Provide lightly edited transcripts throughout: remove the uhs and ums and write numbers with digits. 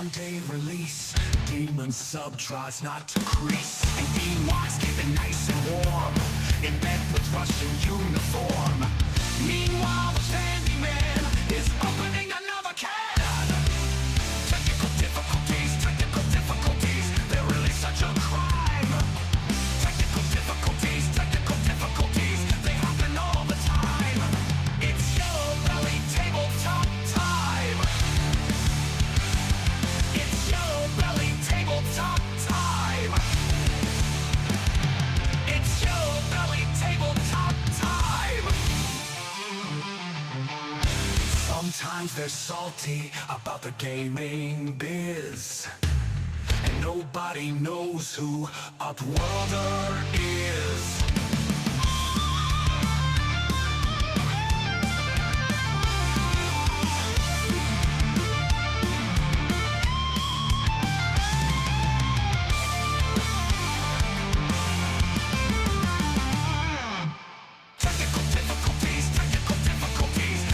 Monday release. Demon sub tries not to crease. And Demon's keeping nice and warm in bed with Russian uniform. Meanwhile, the handyman is opening another can. Technical difficulties, they're really such a crime. Technical difficulties, they happen all the time. It's Yellow Belly Tabletop time. It's Yellow Belly Tabletop time. It's Yellow Belly Tabletop time. Sometimes they're salty about the gaming biz, and nobody knows who Upworlder is. Technical difficulties,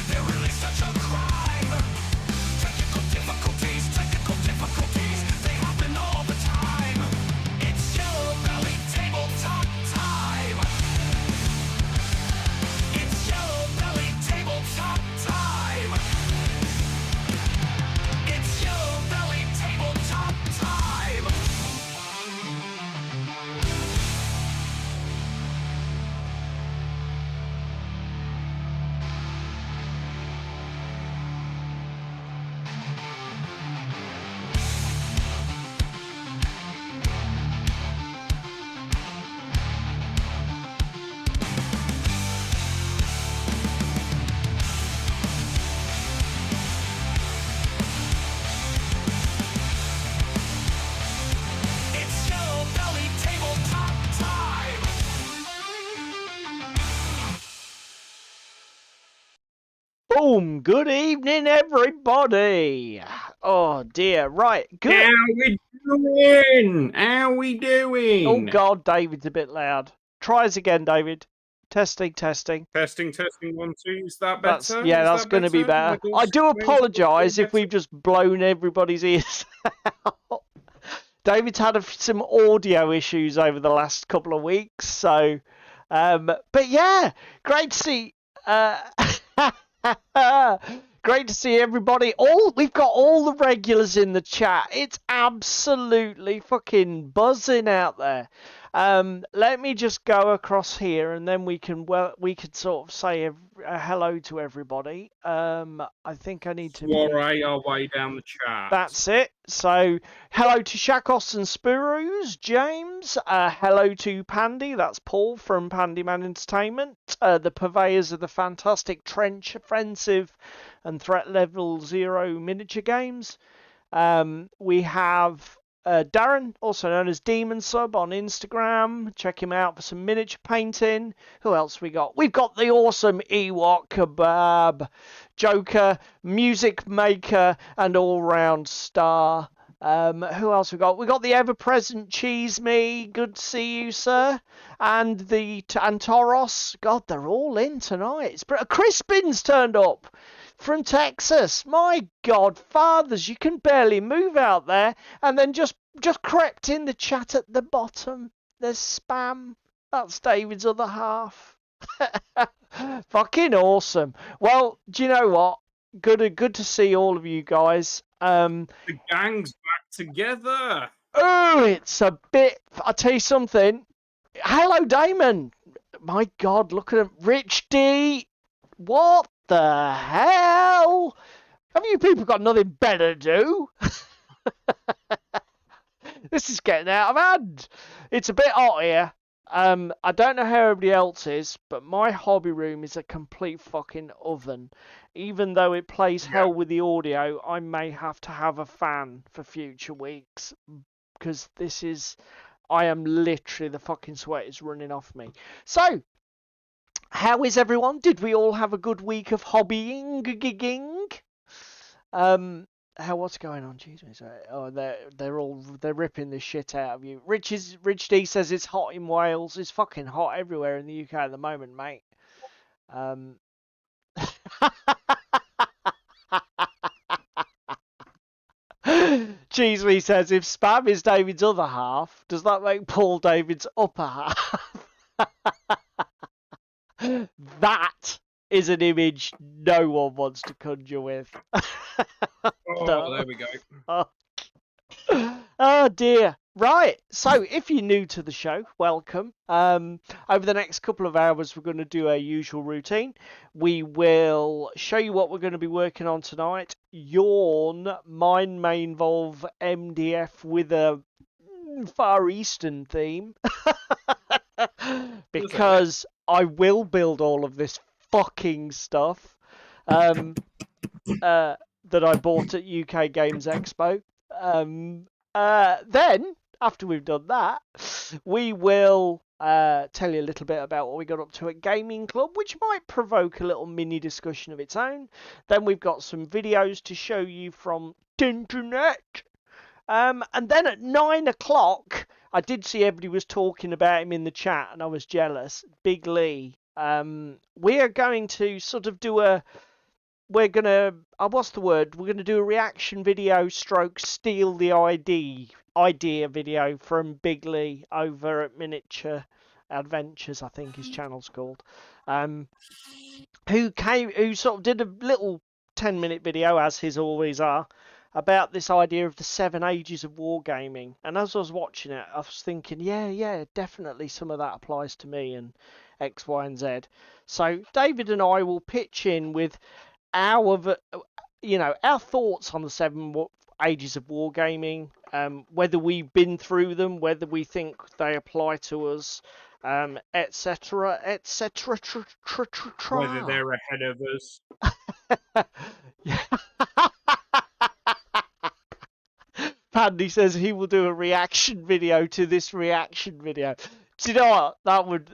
they're really such a crime. Technical difficulties, they happen all the time. It's Yellow Belly Tabletop time. It's Yellow Belly Tabletop time. It's Yellow Belly Tabletop time. It's Yellow Belly Tabletop time. Boom! Good evening, everybody. Oh dear, right. Good. How we doing? How we doing? Oh God, David's a bit loud. Try us again, David. Testing. Testing, 1, 2. Is that better? That's going to be better. I do apologise if we've just blown everybody's ears out. David's had some audio issues over the last couple of weeks, so. But yeah, great to see. Great to see everybody. We've got all the regulars in the chat. It's absolutely fucking buzzing out there. Let me just go across here, and then we can sort of say hello to everybody. I think I need to Soiree our way down the chat. That's it. So, hello to Shakos and Spurus, James. Hello to Pandy. That's Paul from Pandyman Entertainment. The purveyors of the fantastic Trench Offensive and Threat Level 0 miniature games. We have Darren, also known as Demon Sub, on Instagram. Check him out for some miniature painting. Who else we got? We've got the awesome Ewok Kebab, Joker, music maker, and all-round star. Who else we got? We got the ever-present Cheese Me. Good to see you, sir. And the Toros. God, they're all in tonight. Crispin's turned up from Texas. My God, fathers, you can barely move out there. And then just crept in the chat at the bottom. There's spam. That's David's other half. Fucking awesome. Well, do you know what? Good to see all of you guys. The gang's back together. Oh, it's a bit. I'll tell you something. Hello, Damon. My God, look at him. Rich D. What the hell? Have you people got nothing better to do? This is getting out of hand. It's a bit hot here. I don't know how everybody else is, but my hobby room is a complete fucking oven. Even though it plays hell with the audio, I may have to have a fan for future weeks, because I am literally, the fucking sweat is running off me. So, how is everyone? Did we all have a good week of hobbying? What's going on? Jesus. Oh, they're ripping the shit out of you. Rich D says it's hot in Wales. It's fucking hot everywhere in the UK at the moment, mate. Cheesley says, if spam is David's other half, does that make Paul David's upper half? That is an image no one wants to conjure with. Oh, there we go. Oh dear. Right, so if you're new to the show, welcome. Over the next couple of hours, we're going to do our usual routine. We will show you what we're going to be working on tonight. Yawn, mine may involve MDF with a Far Eastern theme. Because I will build all of this fucking stuff that I bought at UK Games Expo. Then, after we've done that, we will tell you a little bit about what we got up to at Gaming Club, which might provoke a little mini discussion of its own. Then we've got some videos to show you from the internet. And then at 9 o'clock, I did see everybody was talking about him in the chat, and I was jealous. Big Lee. We are going to sort of do a... We're going to... what's the word? We're going to do a reaction video stroke steal the idea video from Big Lee over at Miniature Adventures, I think his channel's called. Who sort of did a little 10-minute video, as his always are, about this idea of the 7 ages of wargaming. And as I was watching it, I was thinking, yeah, definitely some of that applies to me and X, Y, and Z. So David and I will pitch in with our thoughts on the 7 ages of wargaming, whether we've been through them, whether we think they apply to us, etc., etc. Whether they're ahead of us. Yeah. Pandy says he will do a reaction video to this reaction video. Do you know what?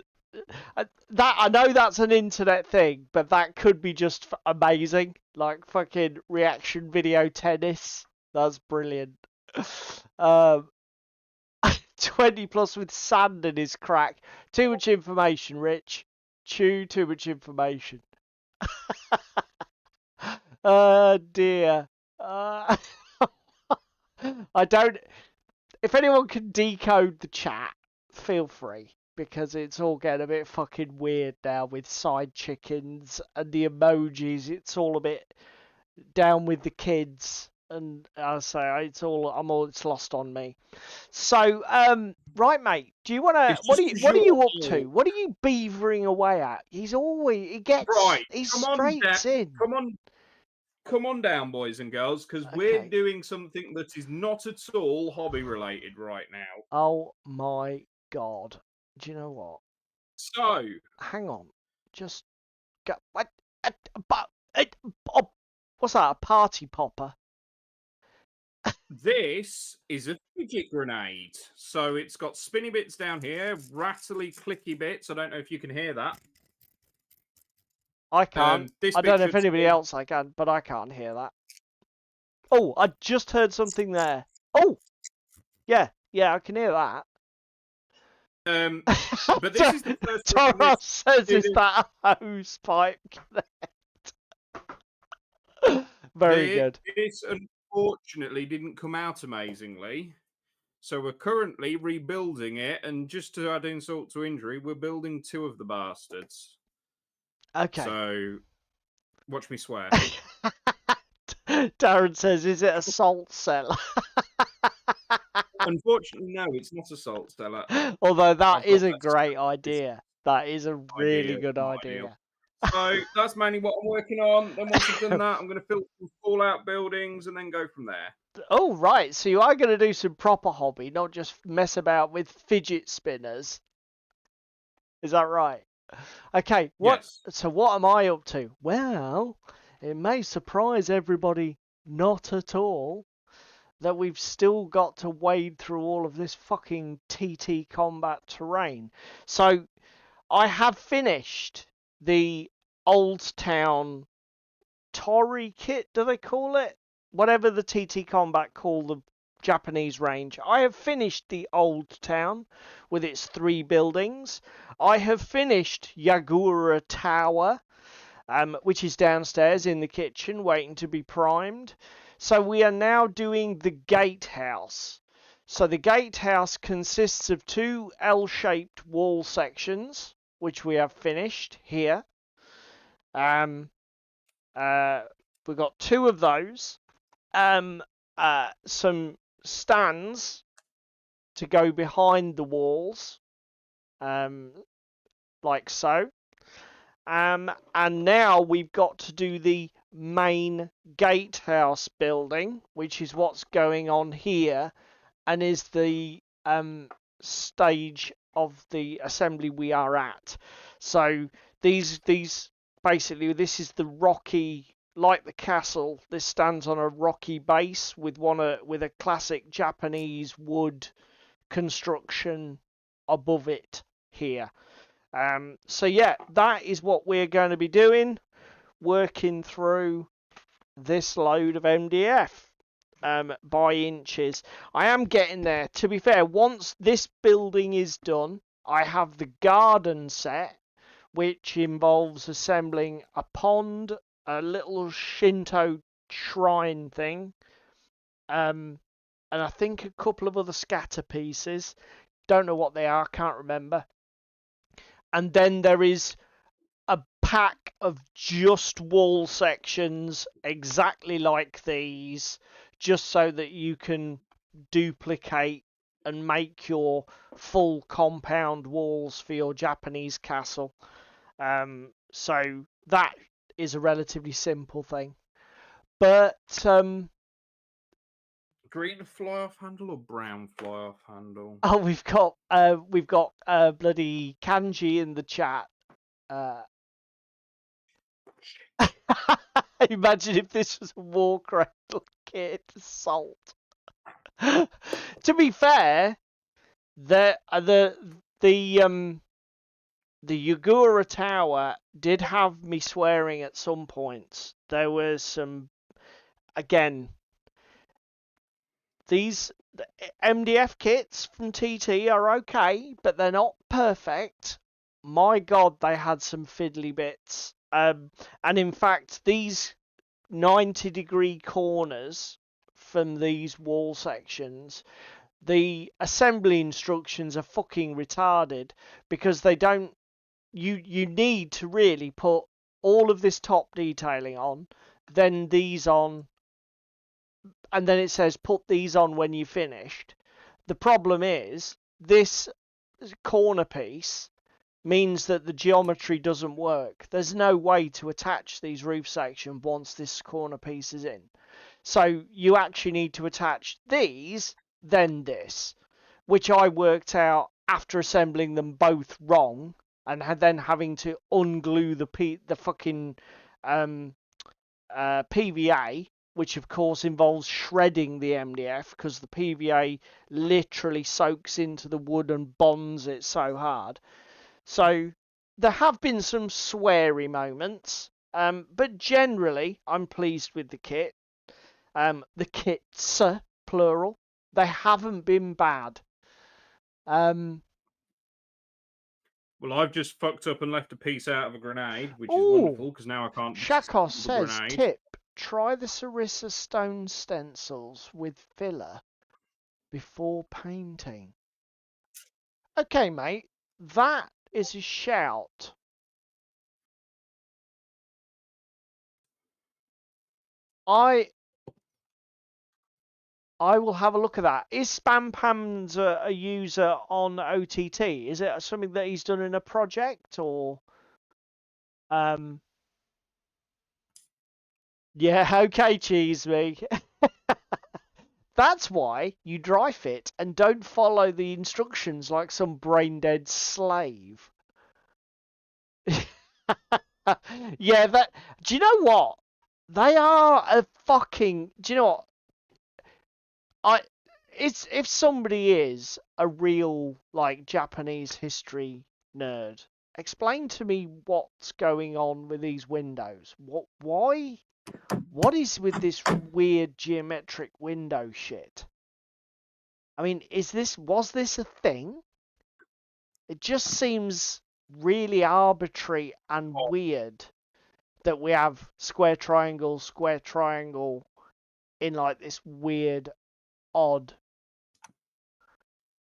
I know that's an internet thing, but that could be just amazing. Like fucking reaction video tennis. That's brilliant. 20 plus with sand in his crack. Too much information, Rich. Too much information. Oh dear. I don't... If anyone can decode the chat, feel free. Because it's all getting a bit fucking weird now with side chickens and the emojis. It's all a bit down with the kids. And I say it's lost on me. So, right, mate. Do you want to? What are you up to? What are you beavering away at? He gets right. He straights in. Come on down, boys and girls, because we're doing something that is not at all hobby related right now. Oh my god! Do you know what? So, hang on. Just go. What? What's that? A party popper? This is a fidget grenade. So it's got spinny bits down here, rattly, clicky bits. I don't know if you can hear that. I can't. I don't know if anybody else can, but I can't hear that. Oh, I just heard something there. Oh, yeah, I can hear that. But this is the first Toros says, is that a hose pipe connect? Very good. This unfortunately didn't come out amazingly. So we're currently rebuilding it, and just to add insult to injury, we're building 2 of the bastards. Okay. So, watch me swear. Darren says, is it a salt cellar? Unfortunately, no, it's not a salt cellar. Although that is a great idea. That is a really good idea. So that's mainly what I'm working on. Then once I've done that, I'm going to build some fallout buildings and then go from there. Oh, right. So you are going to do some proper hobby, not just mess about with fidget spinners. Is that right? Okay. Yes. So what am I up to? Well, it may surprise everybody not at all that we've still got to wade through all of this fucking TT combat terrain. So I have finished the Old Town Tori kit, do they call it? Whatever the TT Combat call the Japanese range. I have finished the Old Town with its 3 buildings. I have finished Yagura Tower, which is downstairs in the kitchen waiting to be primed. So we are now doing the gatehouse. So the gatehouse consists of two L-shaped wall sections, which we have finished here. We've got two of those. Some stands to go behind the walls, like so. And now we've got to do the main gatehouse building, which is what's going on here, and is the stage of the assembly we are at. So these basically, this is the rocky, like the castle. This stands on a rocky base with a classic Japanese wood construction above it here. So yeah, that is what we're going to be doing, working through this load of MDF by inches. I am getting there. To be fair, once this building is done, I have the garden set, which involves assembling a pond, a little Shinto shrine thing, and I think a couple of other scatter pieces. Don't know what they are, can't remember. And then there is a pack of just wall sections exactly like these, just so that you can duplicate and make your full compound walls for your Japanese castle. So that is a relatively simple thing. But green fly-off handle or brown fly-off handle? oh, we've got bloody Kanji in the chat. Imagine if this was a war cradle kit assault. To be fair, the Yagura Tower did have me swearing at some points. There was some, again, these MDF kits from TT are okay, but they're not perfect. My God, they had some fiddly bits. And in fact, these 90-degree corners from these wall sections, the assembly instructions are fucking retarded, because they don't. You need to really put all of this top detailing on, then these on, and then it says put these on when you're finished. The problem is this corner piece means that the geometry doesn't work. There's no way to attach these roof sections once this corner piece is in. So you actually need to attach these, then this, which I worked out after assembling them both wrong, and then having to unglue the fucking PVA, which of course involves shredding the MDF, because the PVA literally soaks into the wood and bonds it so hard. So there have been some sweary moments, but generally I'm pleased with the kit. The kits, plural, they haven't been bad. Well, I've just fucked up and left a piece out of a grenade, which is wonderful, because now I can't Shakos the says, grenade. tip, try the Sarissa stone stencils with filler before painting. Okay, mate, that is a shout. I will have a look at that. Is Spam Pams a user on OTT? Is it something that he's done in a project, or yeah, okay, cheese me. That's why you dry fit and don't follow the instructions like some brain dead slave. Yeah, that. Do you know what? They are a fucking. Do you know what? It's if somebody is a real like Japanese history nerd, explain to me what's going on with these windows. Why? What is with this weird geometric window shit? I mean, was this a thing? It just seems really arbitrary and weird that we have square triangle, in like this weird, odd.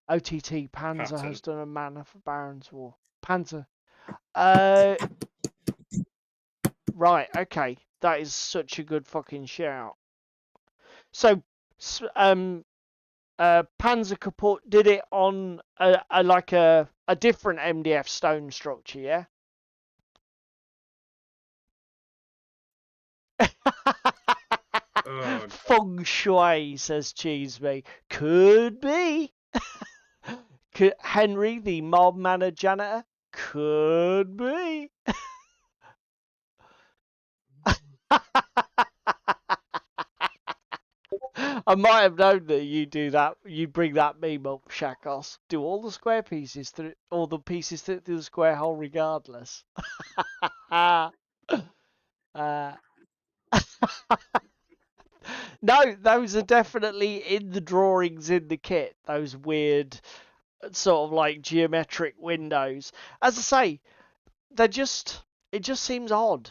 OTT Panzer Pattern. has done a manner for Baron's War. Panzer. Right, okay. That is such a good fucking shout. So, Panzer Kaput did it on a different MDF stone structure, yeah? Oh, Feng Shui, says Cheeseby. Could be. Henry, the mob manor janitor? Could be. I might have known that you do that. You bring that meme up, Shakos. Do all the square pieces through, all the pieces through the square hole, regardless. uh, no, those are definitely in the drawings in the kit. Those weird, sort of like geometric windows. As I say, it just seems odd.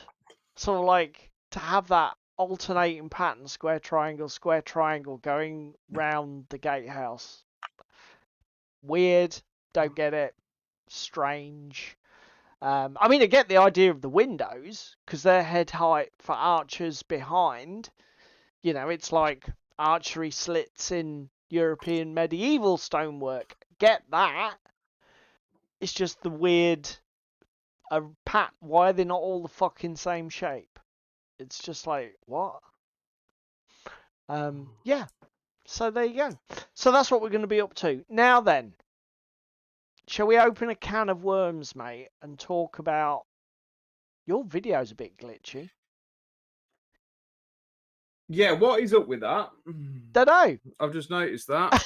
Sort of like to have that alternating pattern, square triangle, going round the gatehouse. Weird, don't get it. Strange. I mean, I get the idea of the windows because they're head height for archers behind. You know, it's like archery slits in European medieval stonework. Get that. It's just the weird pattern. Why are they not all the fucking same shape? It's just like, what? Yeah. So there you go. So that's what we're going to be up to. Now then, shall we open a can of worms, mate, and talk about... Your video's a bit glitchy. yeah, what is up with that? Don't know. I've just noticed that.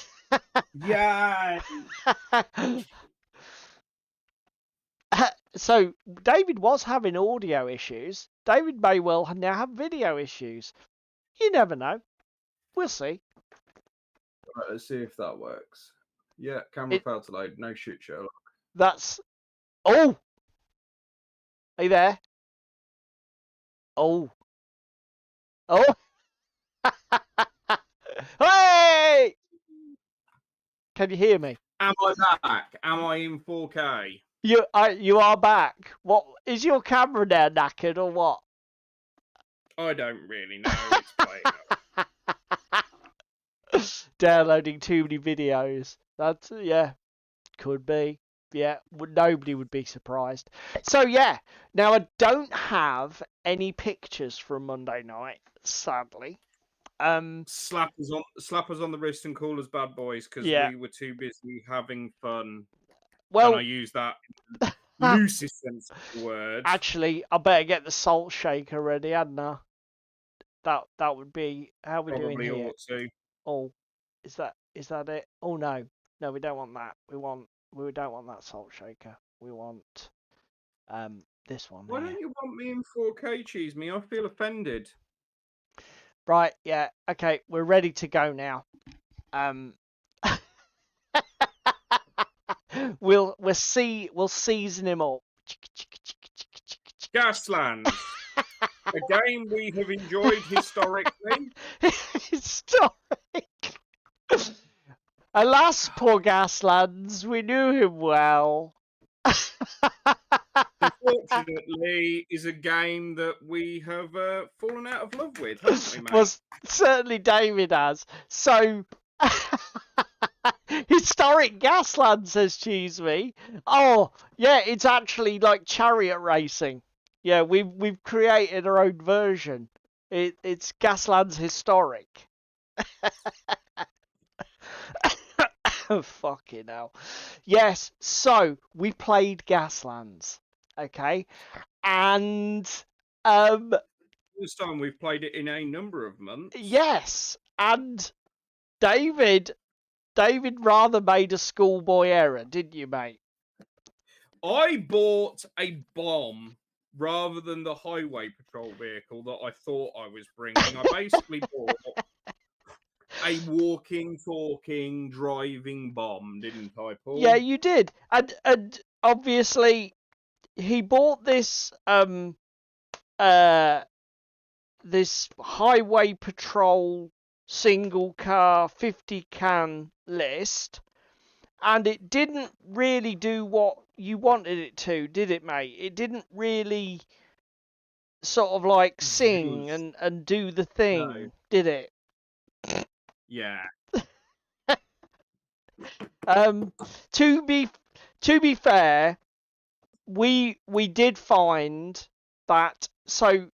Yeah. So, David was having audio issues. David may well now have video issues. You never know. We'll see. Right, let's see if that works. Yeah, camera failed to load. No shit, Sherlock. That's... Oh! Are you there? Oh. Oh! Hey! Can you hear me? Am I back? Am I in 4K? You are back. What is your camera now knackered or what? I don't really know. It's playing up. Downloading too many videos. That's yeah, could be. Yeah, nobody would be surprised. So yeah, now I don't have any pictures from Monday night, sadly. Slap us on the wrist and call us bad boys because Yeah. we were too busy having fun. Well, and I use that loosest sense of the word. Actually, I better get the salt shaker ready, hadn't I? That would be how we're doing Probably here. ought to. Oh, is that it? Oh no, we don't want that. We don't want that salt shaker. We want this one. Why here. don't you want me in 4K, Cheese Me? I feel offended. Right, yeah, okay, we're ready to go now. We'll season him up. Gaslands, a game we have enjoyed historically. Historic. Alas, poor Gaslands, we knew him well. Unfortunately, is a game that we have fallen out of love with, haven't we, mate? Well, certainly David has. So, historic Gasland, says Cheesemy. Oh, yeah, it's actually like chariot racing. Yeah, we've created our own version. It's Gasland's historic. Oh, fucking hell. Yes, so we played Gaslands, okay? And this time we've played it in a number of months. yes, and David rather made a schoolboy error, didn't you, mate? I bought a bomb rather than the highway patrol vehicle that I thought I was bringing. I basically bought a walking, talking, driving bomb, didn't I, Paul? Yeah, you did. And obviously he bought this this highway patrol single car 50 can list, and it didn't really do what you wanted it to, did it, mate? It didn't really sort of like sing Zhoosh. and do the No. thing, did it? Yeah. To be fair, we did find that. So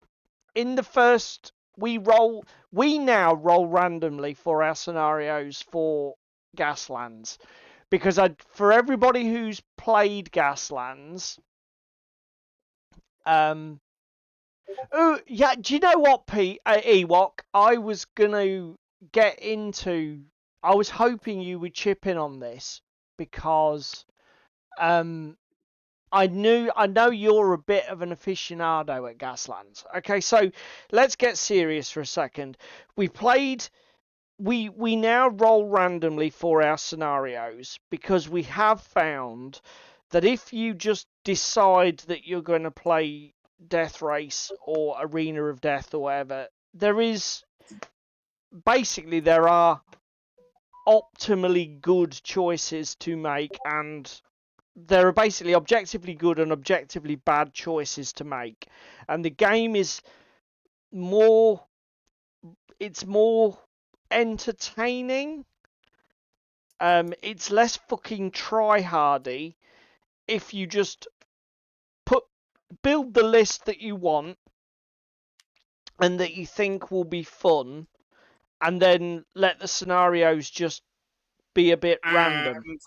in the first, we now roll randomly for our scenarios for Gaslands, because for everybody who's played Gaslands, oh yeah, do you know what, Pete? Ewok, I was gonna get into. I was hoping you would chip in on this because I know you're a bit of an aficionado at Gaslands. Okay, so let's get serious for a second. We now roll randomly for our scenarios because we have found that if you just decide that you're going to play Death Race or Arena of Death or whatever, there are optimally good choices to make, and there are basically objectively good and objectively bad choices to make, and the game is more entertaining. It's less fucking try-hardy if you just build the list that you want and that you think will be fun, and then let the scenarios just be a bit random. And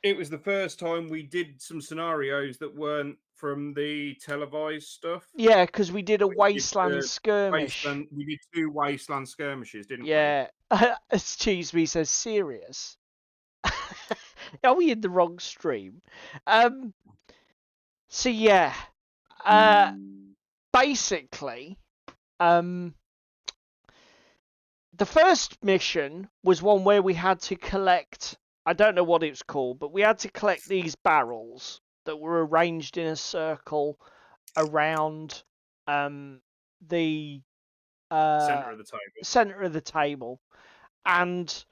it was the first time we did some scenarios that weren't from the televised stuff. Yeah, because we did a We did wasteland the skirmish. We did 2 wasteland skirmishes, didn't we? Yeah, excuse me, says serious. Are we in the wrong stream? So yeah, basically, the first mission was one where we had to collect. I don't know what it's called, but we had to collect these barrels that were arranged in a circle around the Center of the table. center of the table, and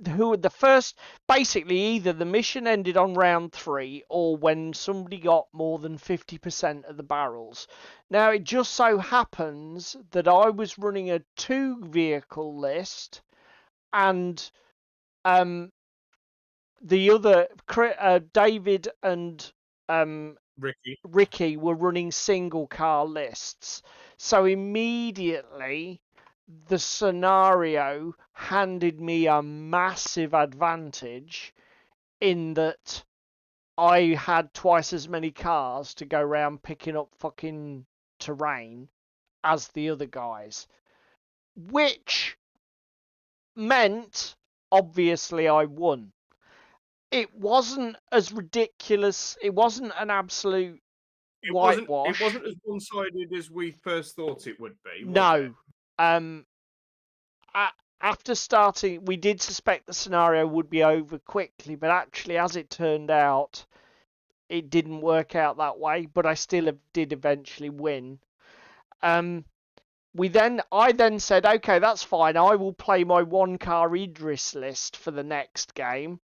who the first, basically either the mission ended on round 3 or when somebody got more than 50% of the barrels. Now it just so happens that I was running a 2 vehicle list, and the other David and Ricky were running single car lists. So immediately the scenario handed me a massive advantage in that I had twice as many cars to go around picking up fucking terrain as the other guys, which meant obviously I won. It wasn't as ridiculous. It wasn't an absolute whitewash. It wasn't as one-sided as we first thought it would be. No. After starting, we did suspect the scenario would be over quickly, but actually, as it turned out, it didn't work out that way. But I still did eventually win. I then said, okay, that's fine. I will play my 1-car Idris list for the next game.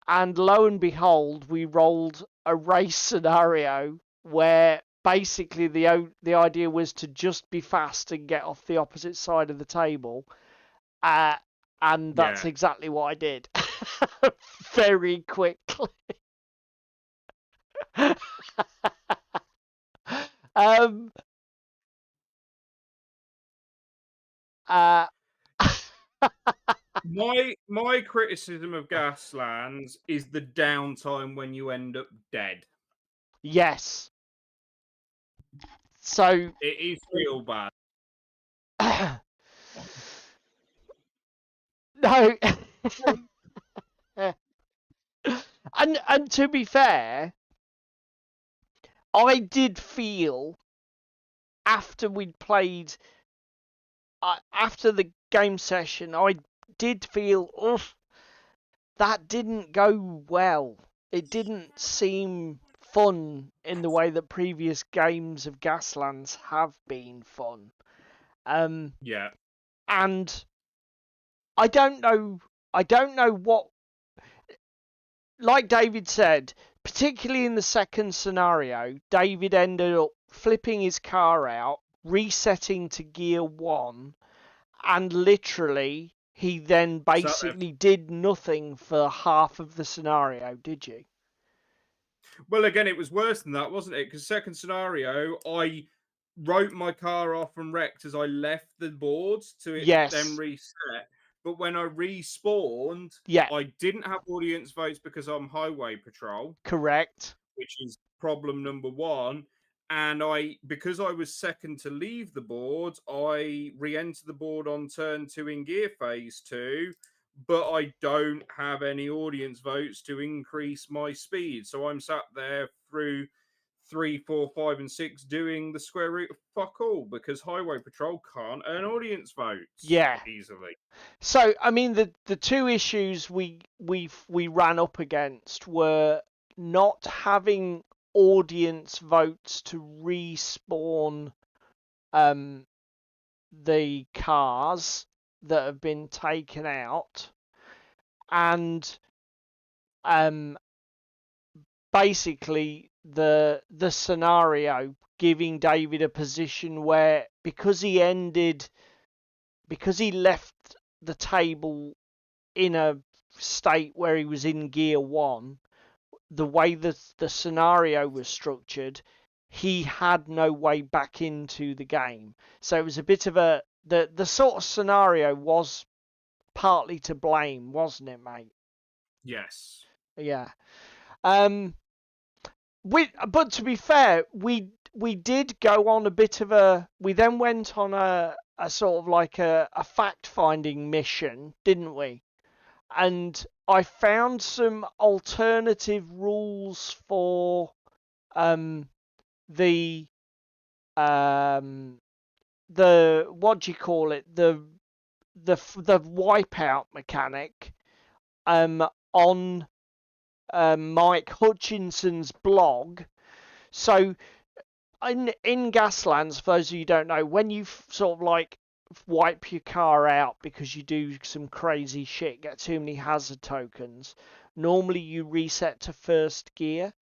And lo and behold, we rolled a race scenario where basically the idea was to just be fast and get off the opposite side of the table. And that's exactly what I did. Very quickly. My criticism of Gaslands is the downtime when you end up dead. Yes. So it is real bad. No. And to be fair, I did feel after we'd played, after the game session, I did feel, that didn't go well. It didn't seem fun in the way that previous games of Gaslands have been fun. Yeah. And I don't know what, like David said, particularly in the second scenario, David ended up flipping his car out, resetting to gear 1, and literally he then basically did nothing for half of the scenario, did you? Well, again, it was worse than that, wasn't it? Because second scenario, I wrote my car off and wrecked as I left the board to it then Yes. reset. But when I respawned, Yeah, I didn't have audience votes because I'm highway patrol, correct. which is problem number one. And because I was second to leave the board, I re-enter the board on turn 2 in gear phase 2, but I don't have any audience votes to increase my speed. So I'm sat there through 3, 4, 5, and 6 doing the square root of fuck all because highway patrol can't earn audience votes Yeah. easily. So I mean the two issues we ran up against were not having audience votes to respawn the cars that have been taken out, and basically the scenario giving David a position where because he left the table in a state where he was in gear 1, the way the scenario was structured, he had no way back into the game. So it was a bit of a the sort of scenario was partly to blame, wasn't it, mate? Yes. Yeah. But to be fair, we did go on a bit of a. We then went on a sort of like a fact finding mission, didn't we? And I found some alternative rules for the what do you call it, the wipeout mechanic on Mike Hutchinson's blog. So in Gaslands, for those of you who don't know, when you sort of like wipe your car out because you do some crazy shit, get too many hazard tokens, normally you reset to first gear.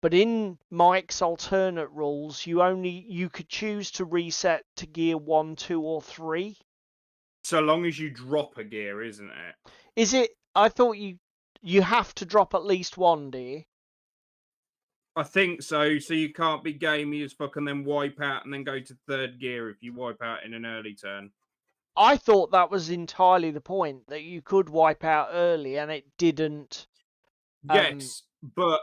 But in Mike's alternate rules, you could choose to reset to gear 1, 2, or 3. So long as you drop a gear, isn't it? Is it? I thought you have to drop at least one, do you? I think so. So you can't be gamey as fuck and then wipe out and then go to third gear if you wipe out in an early turn. I thought that was entirely the point, that you could wipe out early and it didn't. Yes, but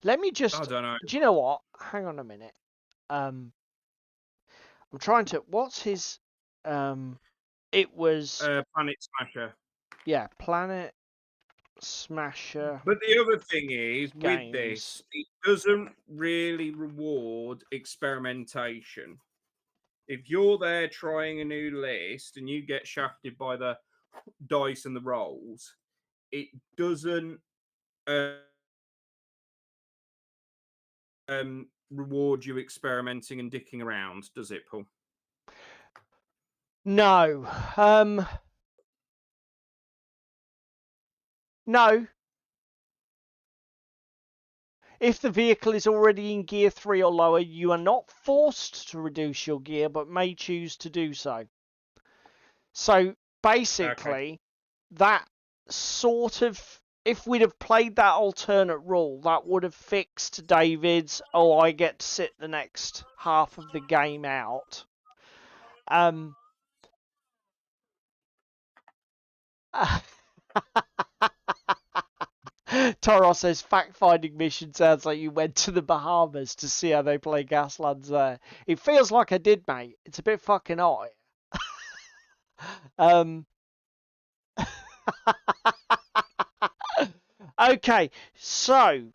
Let me just. I don't know. Do you know what? Hang on a minute. I'm trying to. What's his? It was. Planet Smasher. Yeah, Planet Smasher. But the other thing is, with Games. this, it doesn't really reward experimentation. If you're there trying a new list and you get shafted by the dice and the rolls, it doesn't reward you experimenting and dicking around, does it, Paul? No. No. If the vehicle is already in gear 3 or lower, you are not forced to reduce your gear, but may choose to do so. So basically, that sort of, if we'd have played that alternate rule, that would have fixed David's, oh, I get to sit the next half of the game out. Toro says fact-finding mission sounds like you went to the Bahamas to see how they play Gaslands there. It feels like I did, mate. It's a bit fucking hot. Okay, so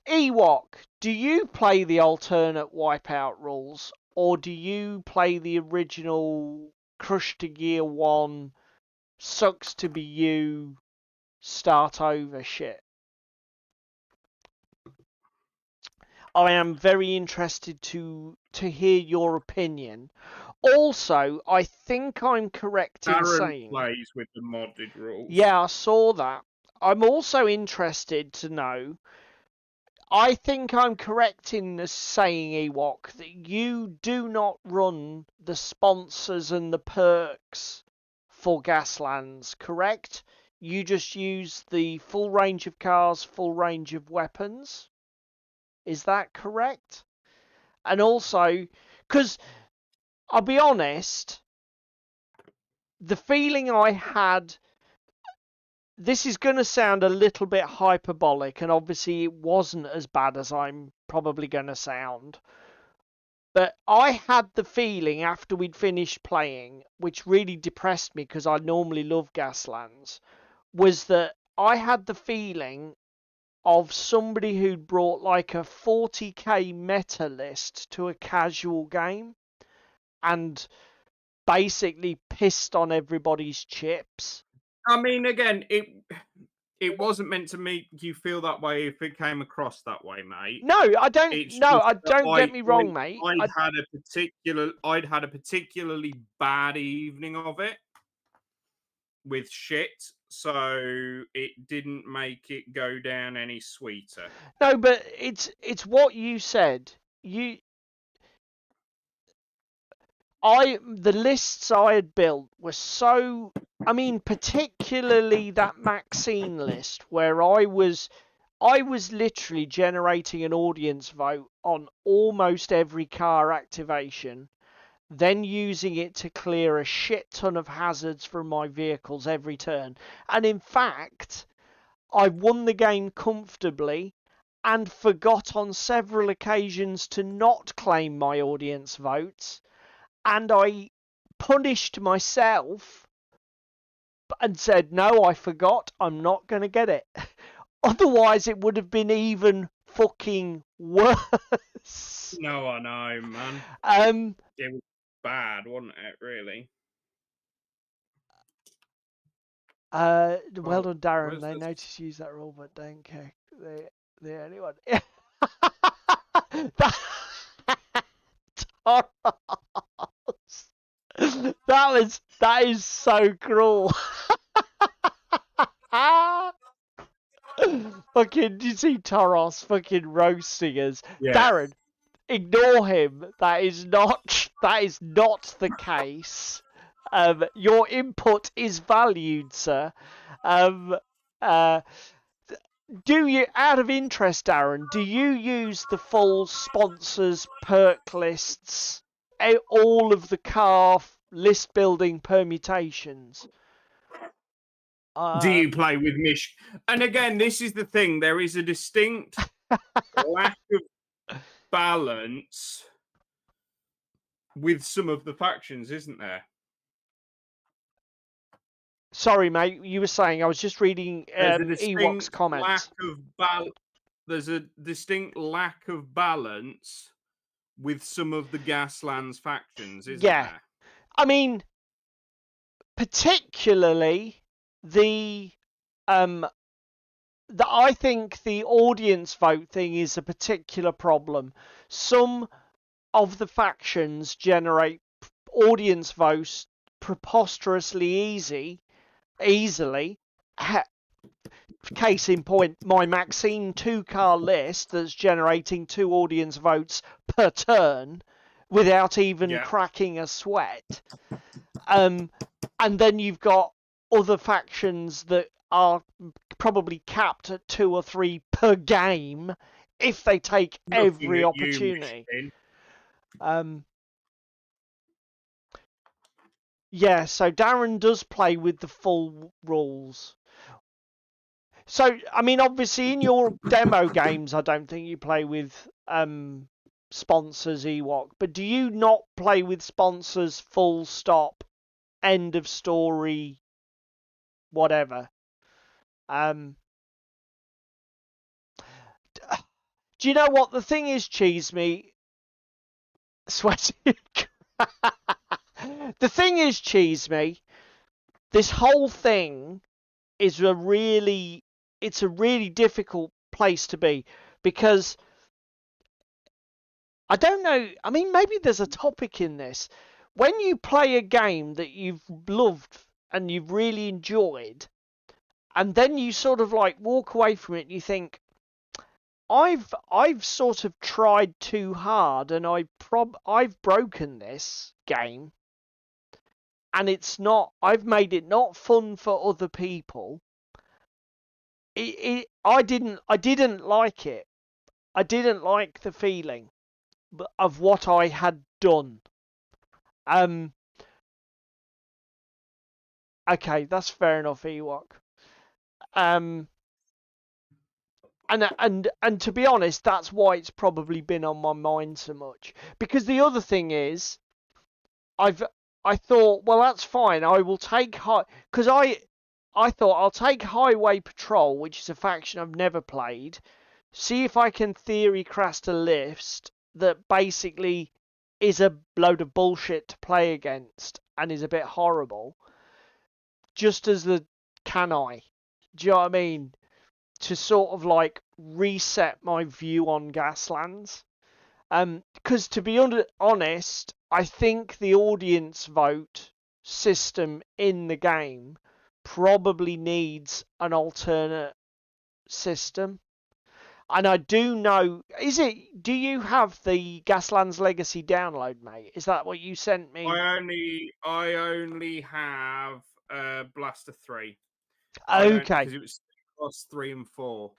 Ewok, do you play the alternate wipeout rules, or do you play the original Crush to Gear 1, sucks to be you, start over shit? I am very interested to hear your opinion. Also, I think I'm correct in Darren saying, plays with the modded rules. yeah, I saw that. I'm also interested to know. I think I'm correct in saying, Ewok, that you do not run the sponsors and the perks for Gaslands, correct? You just use the full range of cars, full range of weapons. Is that correct? And also, because I'll be honest, the feeling I had, this is going to sound a little bit hyperbolic, and obviously it wasn't as bad as I'm probably going to sound. But I had the feeling after we'd finished playing, which really depressed me because I normally love Gaslands, was that I had the feeling of somebody who'd brought like a 40k meta list to a casual game and basically pissed on everybody's chips. I mean, again, it wasn't meant to make you feel that way if it came across that way, mate. No, I don't. It's No, just I that don't get me wrong, mate. I'd had a particularly bad evening of it with shit, so it didn't make it go down any sweeter. No, but it's what you said. The lists I had built were so. I mean, particularly that Maxine list where I was literally generating an audience vote on almost every car activation, then using it to clear a shit ton of hazards from my vehicles every turn. And in fact, I won the game comfortably and forgot on several occasions to not claim my audience votes. And I punished myself and said, no, I forgot, I'm not going to get it. Otherwise, it would have been even fucking worse. No, I know, man. It was bad, wasn't it, really? Well Oh, done, Darren. where's They this? notice you use that rule, but don't care. The only one. That is so cruel. Fucking, do you see Toros fucking roasting us? Yeah. Darren, ignore him. That is not the case. Your input is valued, sir. Do you, out of interest, Darren, do you use the full sponsors perk lists, all of the car list building permutations? Do you play with Mish? And again, this is the thing. There is a distinct lack of balance with some of the factions, isn't there? Sorry, mate. You were saying, I was just reading Ewok's comments. There's a distinct lack of balance with some of the Gaslands factions, isn't there? I mean, particularly I think the audience vote thing is a particular problem. Some of the factions generate audience votes preposterously easily. Case in point, my Maxine 2-car list that's generating 2 audience votes per turn without even cracking a sweat. And then you've got other factions that are probably capped at 2 or 3 per game if they take every opportunity. Yeah, so Darren does play with the full rules. So, I mean, obviously in your demo games, I don't think you play with sponsors, Ewok, but do you not play with sponsors full stop, end of story, whatever? Do you know what the thing is, Cheese Me? Sweaty. The thing is, Cheese Me, this whole thing is a really difficult place to be, because I don't know. I mean, maybe there's a topic in this. When you play a game that you've loved and you've really enjoyed, and then you sort of like walk away from it and you think, I've sort of tried too hard and I've broken this game and I've made it not fun for other people. I didn't like it. I didn't like the feeling of what I had done. Okay, that's fair enough, Ewok. Um, and to be honest, that's why it's probably been on my mind so much. Because the other thing is, I thought, well, that's fine. I will take because I thought I'll take Highway Patrol, which is a faction I've never played. See if I can theory craft a list that basically is a load of bullshit to play against and is a bit horrible. Just as can I? Do you know what I mean? To sort of like reset my view on Gaslands. Because to be honest, I think the audience vote system in the game probably needs an alternate system. And I do know, do you have the Gaslands Legacy download, mate? Is that what you sent me? I only have Blaster 3. Okay. Because it was across 3 and 4.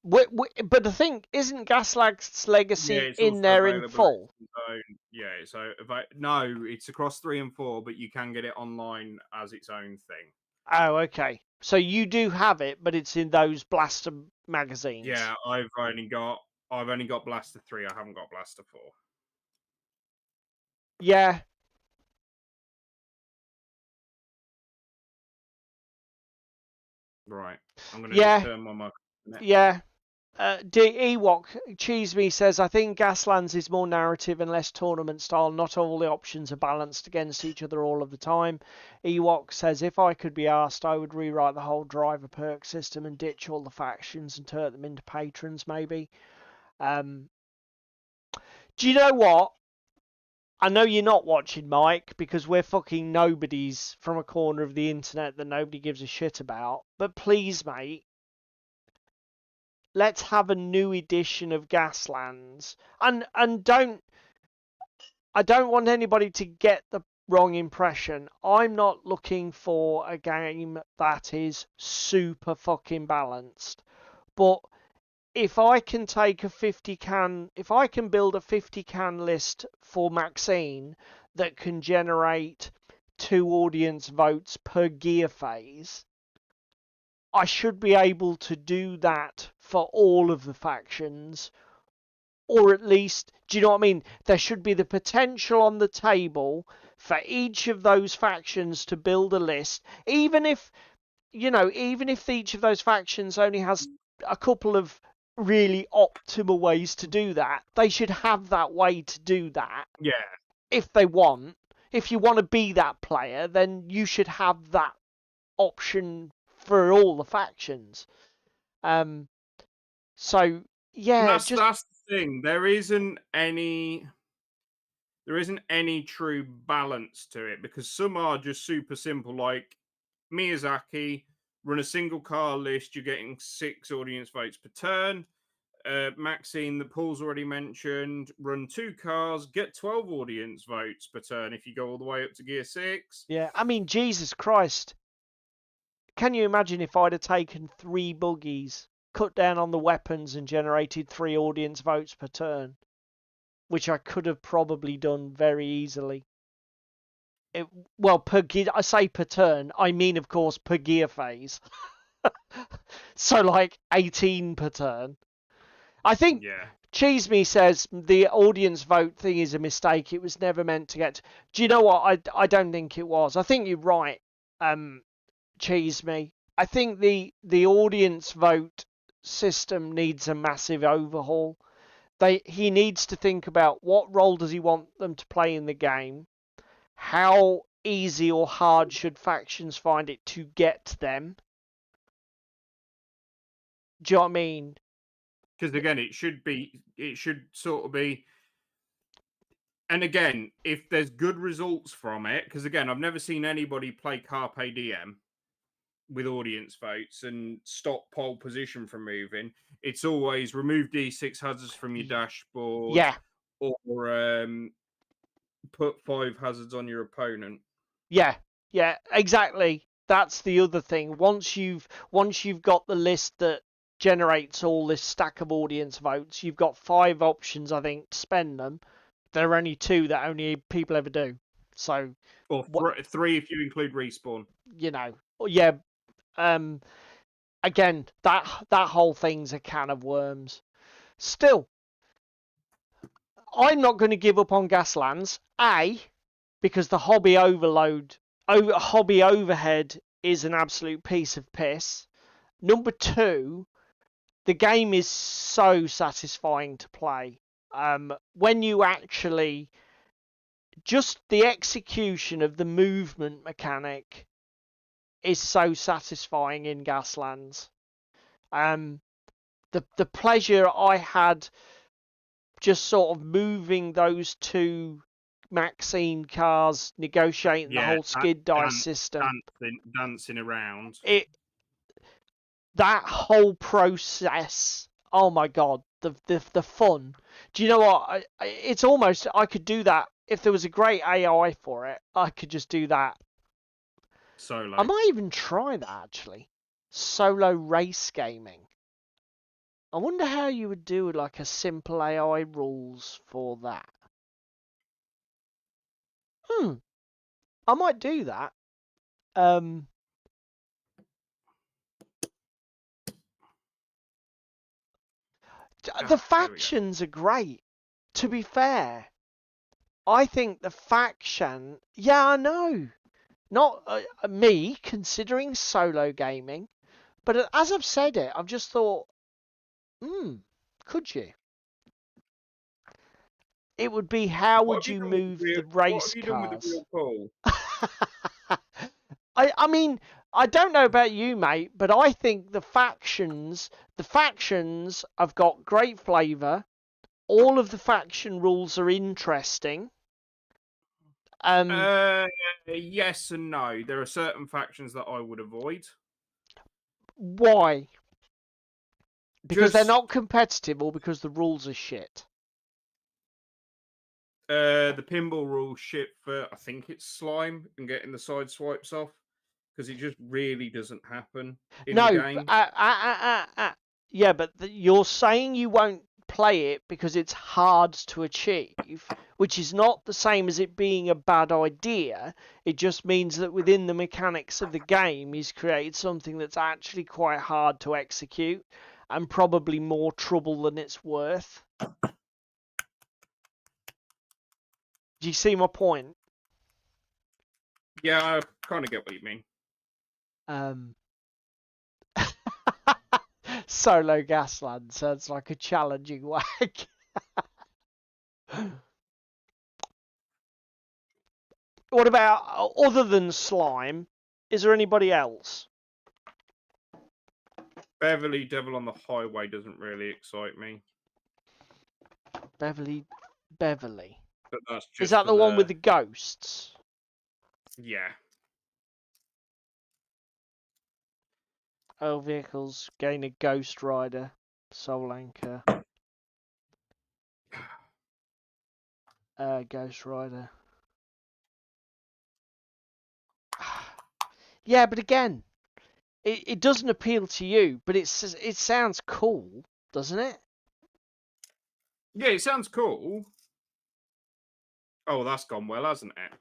But the thing isn't Gaslands Legacy in there in full? No, it's across 3 and 4, but you can get it online as its own thing. Oh, okay. So you do have it, but it's in those Blaster magazines. Yeah, I've only got Blaster 3. I haven't got Blaster 4. Yeah. Right. I'm going to turn my mic. Yeah. Ewok Cheese Me says, I think Gaslands is more narrative and less tournament style. Not all the options are balanced against each other all of the time. Ewok says, if I could be asked, I would rewrite the whole driver perk system and ditch all the factions and turn them into patrons, maybe. Do you know what? I know you're not watching, Mike, because we're fucking nobodies from a corner of the internet that nobody gives a shit about. But please, mate, let's have a new edition of Gaslands. And I don't want anybody to get the wrong impression. I'm not looking for a game that is super fucking balanced. But if I can take if I can build a 50 can list for Maxine that can generate 2 audience votes per gear phase, I should be able to do that for all of the factions. Or at least, do you know what I mean? There should be the potential on the table for each of those factions to build a list, even if each of those factions only has a couple of really optimal ways to do that. They should have that way to do that. Yeah. If they want. If you want to be that player, then you should have that option for all the factions. So yeah, that's the thing. There isn't any true balance to it because some are just super simple, like Miyazaki, run a single car list, you're getting 6 audience votes per turn. Maxine, that Paul's already mentioned, run 2 cars, get 12 audience votes per turn if you go all the way up to gear 6. Yeah, I mean, Jesus Christ. Can you imagine if I'd have taken 3 buggies, cut down on the weapons and generated 3 audience votes per turn? Which I could have probably done very easily. Per gear, I say per turn, I mean, of course, per gear phase. So, like, 18 per turn. I think Cheese Me says the audience vote thing is a mistake. It was never meant to get... Do you know what? I don't think it was. I think you're right, Cheese Me. I think the audience vote system needs a massive overhaul. He needs to think about what role does he want them to play in the game, how easy or hard should factions find it to get them. Do you know what I mean? Because again, it should sort of be And again, if there's good results from it, because again, I've never seen anybody play Carpe Diem with audience votes and stop pole position from moving. It's always remove D6 hazards from your dashboard, Yeah, or put 5 hazards on your opponent. yeah, exactly. That's the other thing. Once you've got the list that generates all this stack of audience votes, you've got 5 options, I think, to spend them. There are only 2 that only people ever do. So, Or 3 if you include respawn. you know, yeah. Again, that whole thing's a can of worms. Still, I'm not going to give up on Gaslands. Because the hobby hobby overhead is an absolute piece of piss. Number 2, the game is so satisfying to play. When you actually, just the execution of the movement mechanic is so satisfying in Gaslands. The pleasure I had just sort of moving those 2 Maxine cars, negotiating the whole skid dice system. Dancing around. That whole process. Oh my god, the fun. Do you know what? It's almost, I could do that if there was a great AI for it. I could just do that. Solo. I might even try that actually. Solo race gaming. I wonder how you would do like a simple AI rules for that. I might do that. The factions are great. To be fair, I think the faction. Yeah, I know. Not me considering solo gaming, but as I've said it, I've just thought, could you? It would be how would you move the race cars? I mean, I don't know about you, mate, but I think the factions have got great flavour. All of the faction rules are interesting. Yes and no. There are certain factions that I would avoid. Why? Because they're not competitive, or because the rules are shit? The pinball rules shit for, I think it's slime and getting the side swipes off, because it just really doesn't happen in the game. Yeah, but you're saying you won't play it because it's hard to achieve, which is not the same as it being a bad idea. It just means that within the mechanics of the game, he's created something that's actually quite hard to execute and probably more trouble than it's worth. Do you see my point? Yeah, I kind of get what you mean. Solo Gasland sounds like a challenging whack. What about, other than slime, is there anybody else? Beverly Devil on the Highway doesn't really excite me. Beverly. But that's just is that the one with the ghosts? Yeah. All vehicles gain a Ghost Rider, Soul Anchor. Ghost Rider. Yeah, but again, it doesn't appeal to you, but it sounds cool, doesn't it? Yeah, it sounds cool. Oh, that's gone well, hasn't it?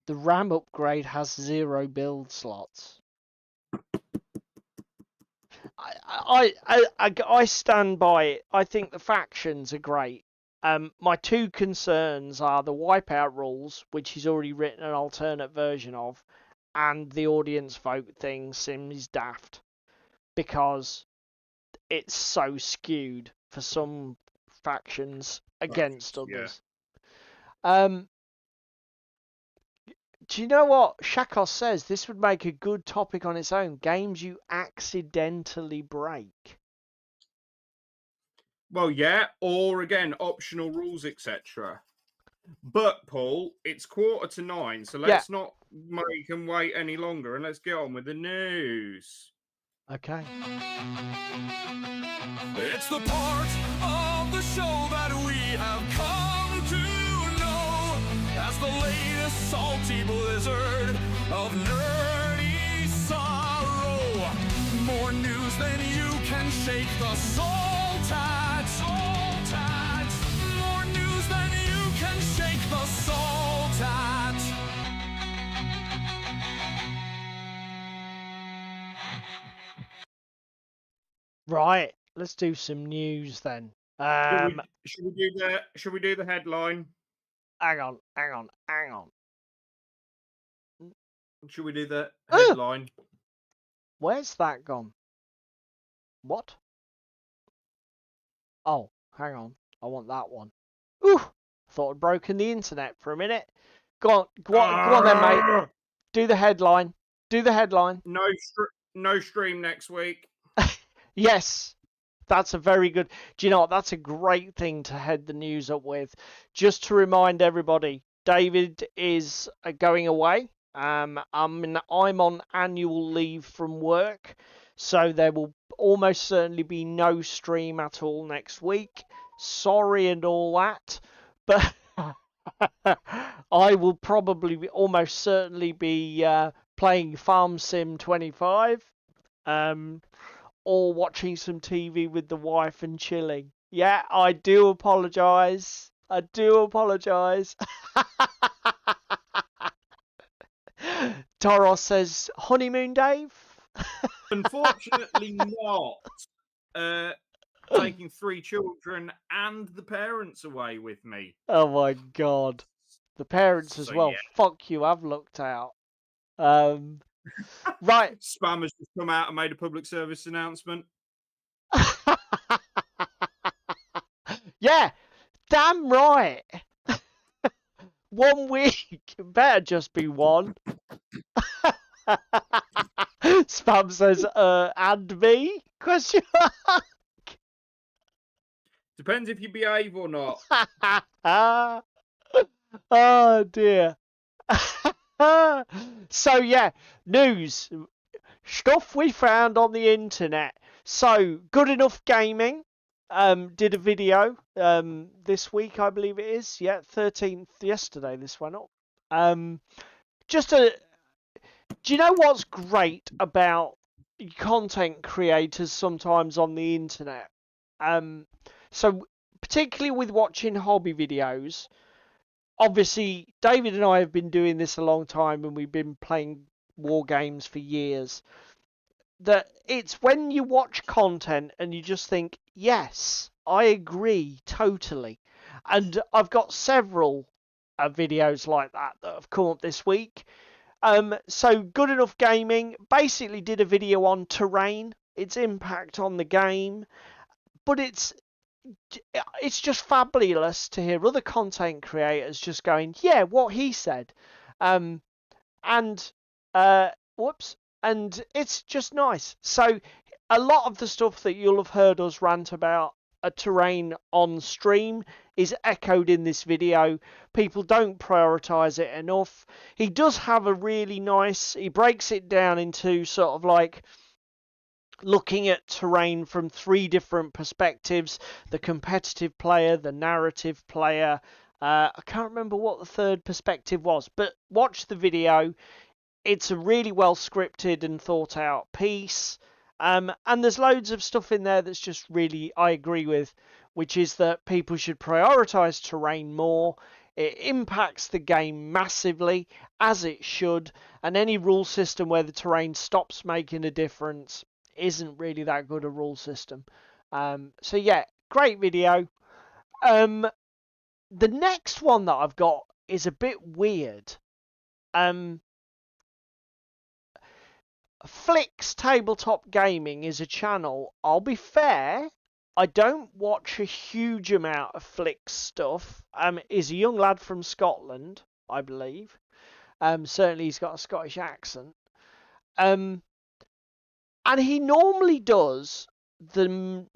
The RAM upgrade has 0 build slots. I stand by it. I think the factions are great. My 2 concerns are the wipeout rules, which he's already written an alternate version of, and the audience vote thing seems daft because it's so skewed for some factions against others. Do you know what Shakos says? This would make a good topic on its own. Games you accidentally break. Well, yeah, or again, optional rules, etc. But Paul, it's 8:45, so Yeah. let's not make them wait any longer, and let's get on with the news. Okay. It's the part of the show that we have come to know as the latest salty blizzard of nerdy sorrow. More news than you can shake the salt at. Salt at. More news than you can shake the salt at. Right. Let's do some news then. Should we do the headline? Hang on. Should we do the headline? Where's that gone? What? Oh, hang on. I want that one. Ooh! Thought I'd broken the internet for a minute. Go on then, mate. Do the headline. Do the headline. No stream next week. Yes. That's a very good. Do you know what? That's a great thing to head the news up with. Just to remind everybody, David is going away. I'm on annual leave from work, so there will almost certainly be no stream at all next week. Sorry and all that, but I will probably almost certainly be playing Farm Sim 25. Or watching some TV with the wife and chilling. Yeah, I do apologise. I do apologise. Toros says, honeymoon, Dave? Unfortunately not. Taking 3 children and the parents away with me. Oh my god. The parents as well. Yeah. Fuck you, I've looked out. Right. Spam has just come out and made a public service announcement. Yeah, damn right. 1 week. Better just be one. Spam says, and me? Question mark. Depends if you behave or not. Oh dear. So yeah, news. Stuff we found on the internet. So, Good Enough Gaming did a video this week, I believe it is. Yeah, 13th, yesterday this went up. Do you know what's great about content creators sometimes on the internet? So, particularly with watching hobby videos, obviously, David and I have been doing this a long time and we've been playing war games for years. That it's when you watch content and you just think, yes, I agree totally. And I've got several videos like that have come up this week. So Good Enough Gaming basically did a video on terrain, its impact on the game, but it's just fabulous to hear other content creators just going, yeah, what he said. And it's just nice. So a lot of the stuff that you'll have heard us rant about a terrain on stream is echoed in this video. People don't prioritize it enough. He does have a really nice, he breaks it down into sort of like looking at terrain from 3 different perspectives: the competitive player, the narrative player. I can't remember what the 3rd perspective was, but watch the video. It's a really well scripted and thought out piece. And there's loads of stuff in there that's just really, I agree with, which is that people should prioritize terrain more. It impacts the game massively, as it should, and any rule system where the terrain stops making a difference isn't really that good a rule system. So yeah, great video. The next one that I've got is a bit weird. Flicks Tabletop Gaming is a channel. I'll be fair, I don't watch a huge amount of Flicks stuff. He's a young lad from Scotland, I believe. Certainly he's got a Scottish accent. And he normally does the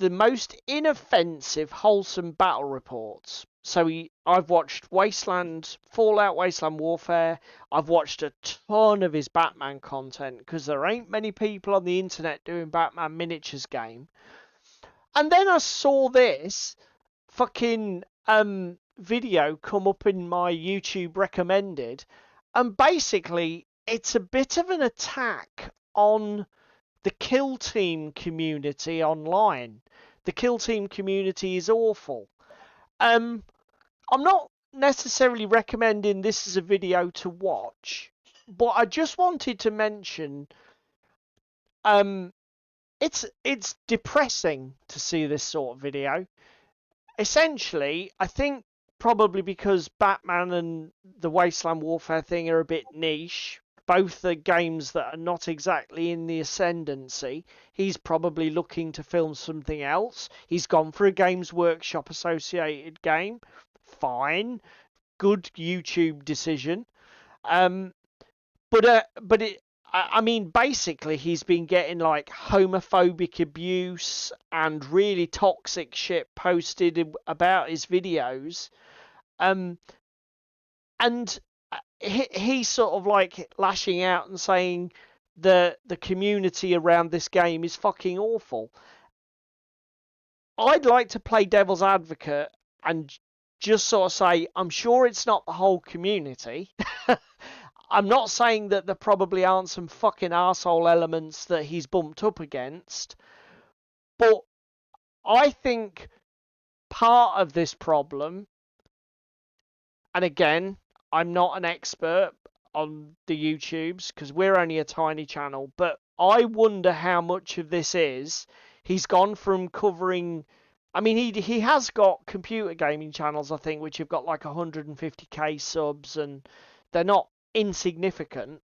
most inoffensive, wholesome battle reports. So I've watched Fallout Wasteland Warfare. I've watched a ton of his Batman content because there ain't many people on the internet doing Batman miniatures game. And then I saw this fucking video come up in my YouTube recommended, and basically it's a bit of an attack on the Kill Team community online. The Kill Team community is awful. I'm not necessarily recommending this as a video to watch, but I just wanted to mention it's depressing to see this sort of video. Essentially, I think probably because Batman and the Wasteland Warfare thing are a bit niche, both the games that are not exactly in the ascendancy, he's probably looking to film something else. He's gone for a Games Workshop associated game. Fine. Good YouTube decision. I mean, basically, he's been getting like homophobic abuse and really toxic shit posted about his videos. And he's sort of like lashing out and saying the community around this game is fucking awful. I'd like to play devil's advocate and just sort of say, I'm sure it's not the whole community. I'm not saying that there probably aren't some fucking arsehole elements that he's bumped up against, but I think part of this problem, and again, I'm not an expert on the YouTubes because we're only a tiny channel, but I wonder how much of this is he's gone from covering. I mean, he has got computer gaming channels, I think, which have got like 150k subs, and they're not insignificant,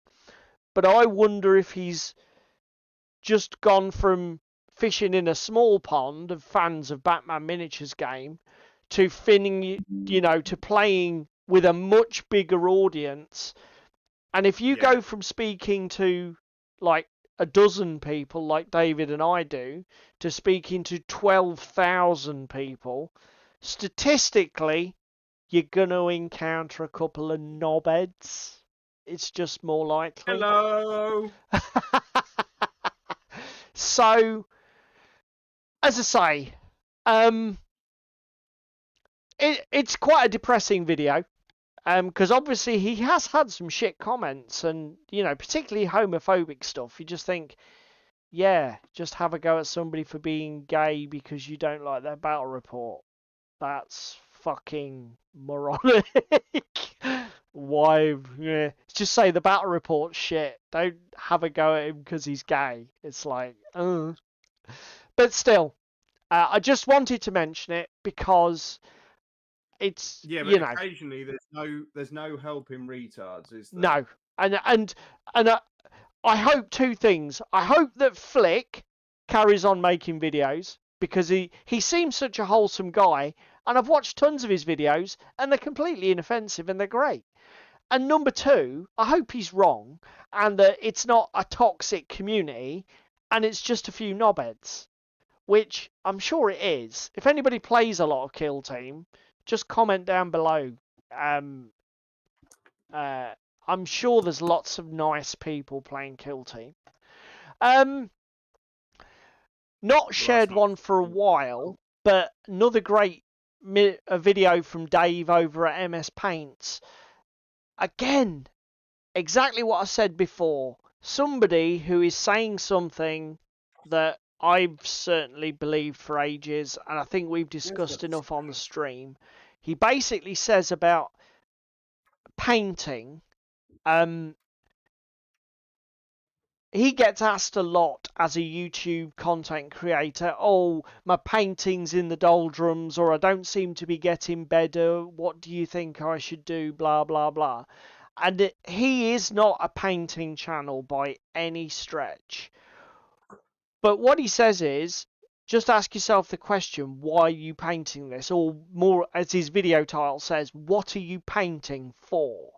but I wonder if he's just gone from fishing in a small pond of fans of Batman miniatures game to to playing with a much bigger audience. And if you go from speaking to like a dozen people like David and I do to speaking to 12,000 people, statistically you're going to encounter a couple of knobheads. It's just more likely. Hello. So, as I say, it's quite a depressing video. Because obviously he has had some shit comments and, particularly homophobic stuff. You just think, yeah, just have a go at somebody for being gay because you don't like their battle report. That's fucking moronic. Why? Yeah. Just say the battle report shit. Don't have a go at him because he's gay. It's like, But still, I just wanted to mention it because it's occasionally there's no helping retards, is there? No, and I hope two things. I hope that Flick carries on making videos because he seems such a wholesome guy, and I've watched tons of his videos and they're completely inoffensive and they're great. And number two, I hope he's wrong and that it's not a toxic community and it's just a few knobheads, which I'm sure it is. If anybody plays a lot of Kill Team, just comment down below. I'm sure there's lots of nice people playing Kill Team. Not shared one for a while, but another great video from Dave over at MS Paints. Again, exactly what I said before. Somebody who is saying something that I've certainly believed for ages, and I think we've discussed enough on the stream. He basically says about painting. He gets asked a lot as a YouTube content creator, oh, my painting's in the doldrums, or I don't seem to be getting better, what do you think I should do, blah, blah, blah. And he is not a painting channel by any stretch. But what he says is, just ask yourself the question, why are you painting this? Or more, as his video title says, what are you painting for?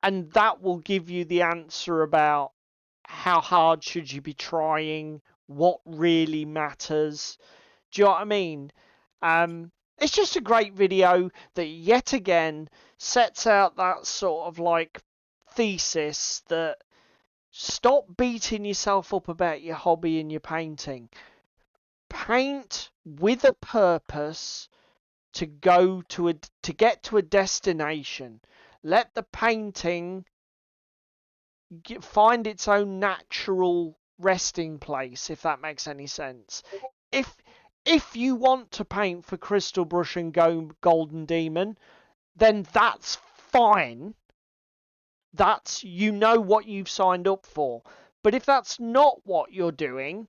And that will give you the answer about how hard should you be trying, what really matters. Do you know what I mean? It's just a great video that yet again sets out that sort of like thesis that stop beating yourself up about your hobby and your painting. Paint with a purpose to get to a destination. Let the painting find its own natural resting place, if that makes any sense. If you want to paint for Crystal Brush and Golden Demon, then that's fine. That's, you know what you've signed up for. But if that's not what you're doing,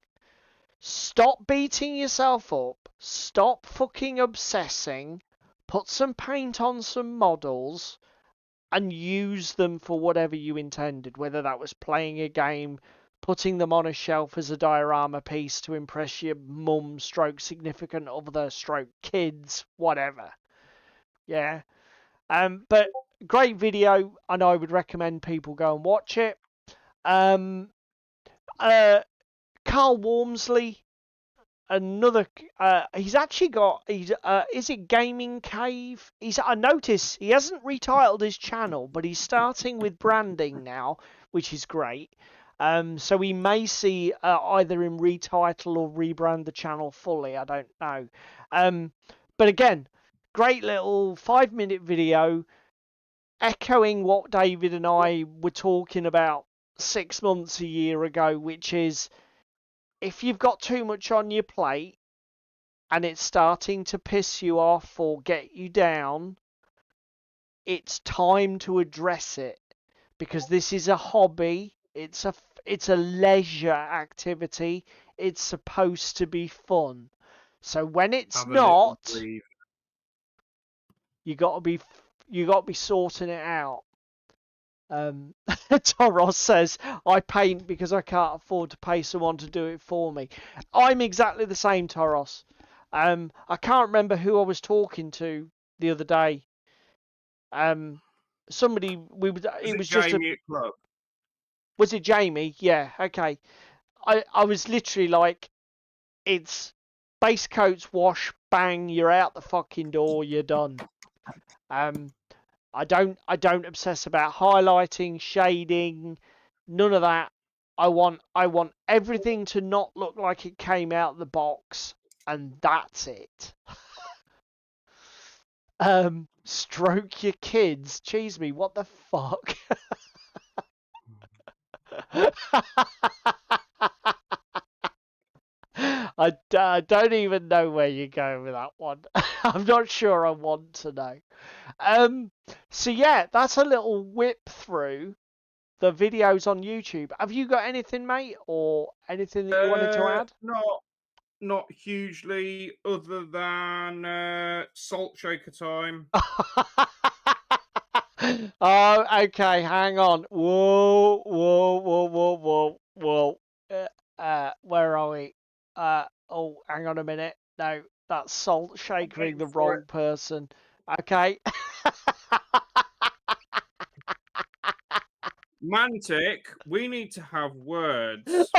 stop beating yourself up. Stop fucking obsessing. Put some paint on some models and use them for whatever you intended, whether that was playing a game, putting them on a shelf as a diorama piece to impress your mum stroke significant other stroke kids, whatever. Yeah. But great video, and I would recommend people go and watch it. Carl Wormsley, another he's actually got is it Gaming Cave? I notice he hasn't retitled his channel, but he's starting with branding now, which is great. So we may see either him retitle or rebrand the channel fully, I don't know. But again, great little 5-minute video echoing what David and I were talking about 6 months, a year ago, which is, if you've got too much on your plate and it's starting to piss you off or get you down, it's time to address it, because this is a hobby. It's a leisure activity. It's supposed to be fun. So when it's not, you got to be sorting it out. Toros says, I paint because I can't afford to pay someone to do it for me. I'm exactly the same, Toros. I can't remember who I was talking to the other day. Somebody it was just Jamie at club. Was it Jamie? Yeah, okay. I was literally like, it's base coats, wash, bang, you're out the fucking door, you're done. I don't obsess about highlighting, shading, none of that. I want everything to not look like it came out of the box, and that's it. Stroke your kids. Cheese me, what the fuck? I don't even know where you're going with that one. I'm not sure I want to know. So yeah, that's a little whip through the videos on YouTube. Have you got anything, mate, or anything that you wanted to add? Not hugely, other than salt shaker time. Oh, okay, hang on. Whoa. Where are we? Oh, hang on a minute. No, that's salt shakering the wrong person. Okay. Mantic, we need to have words.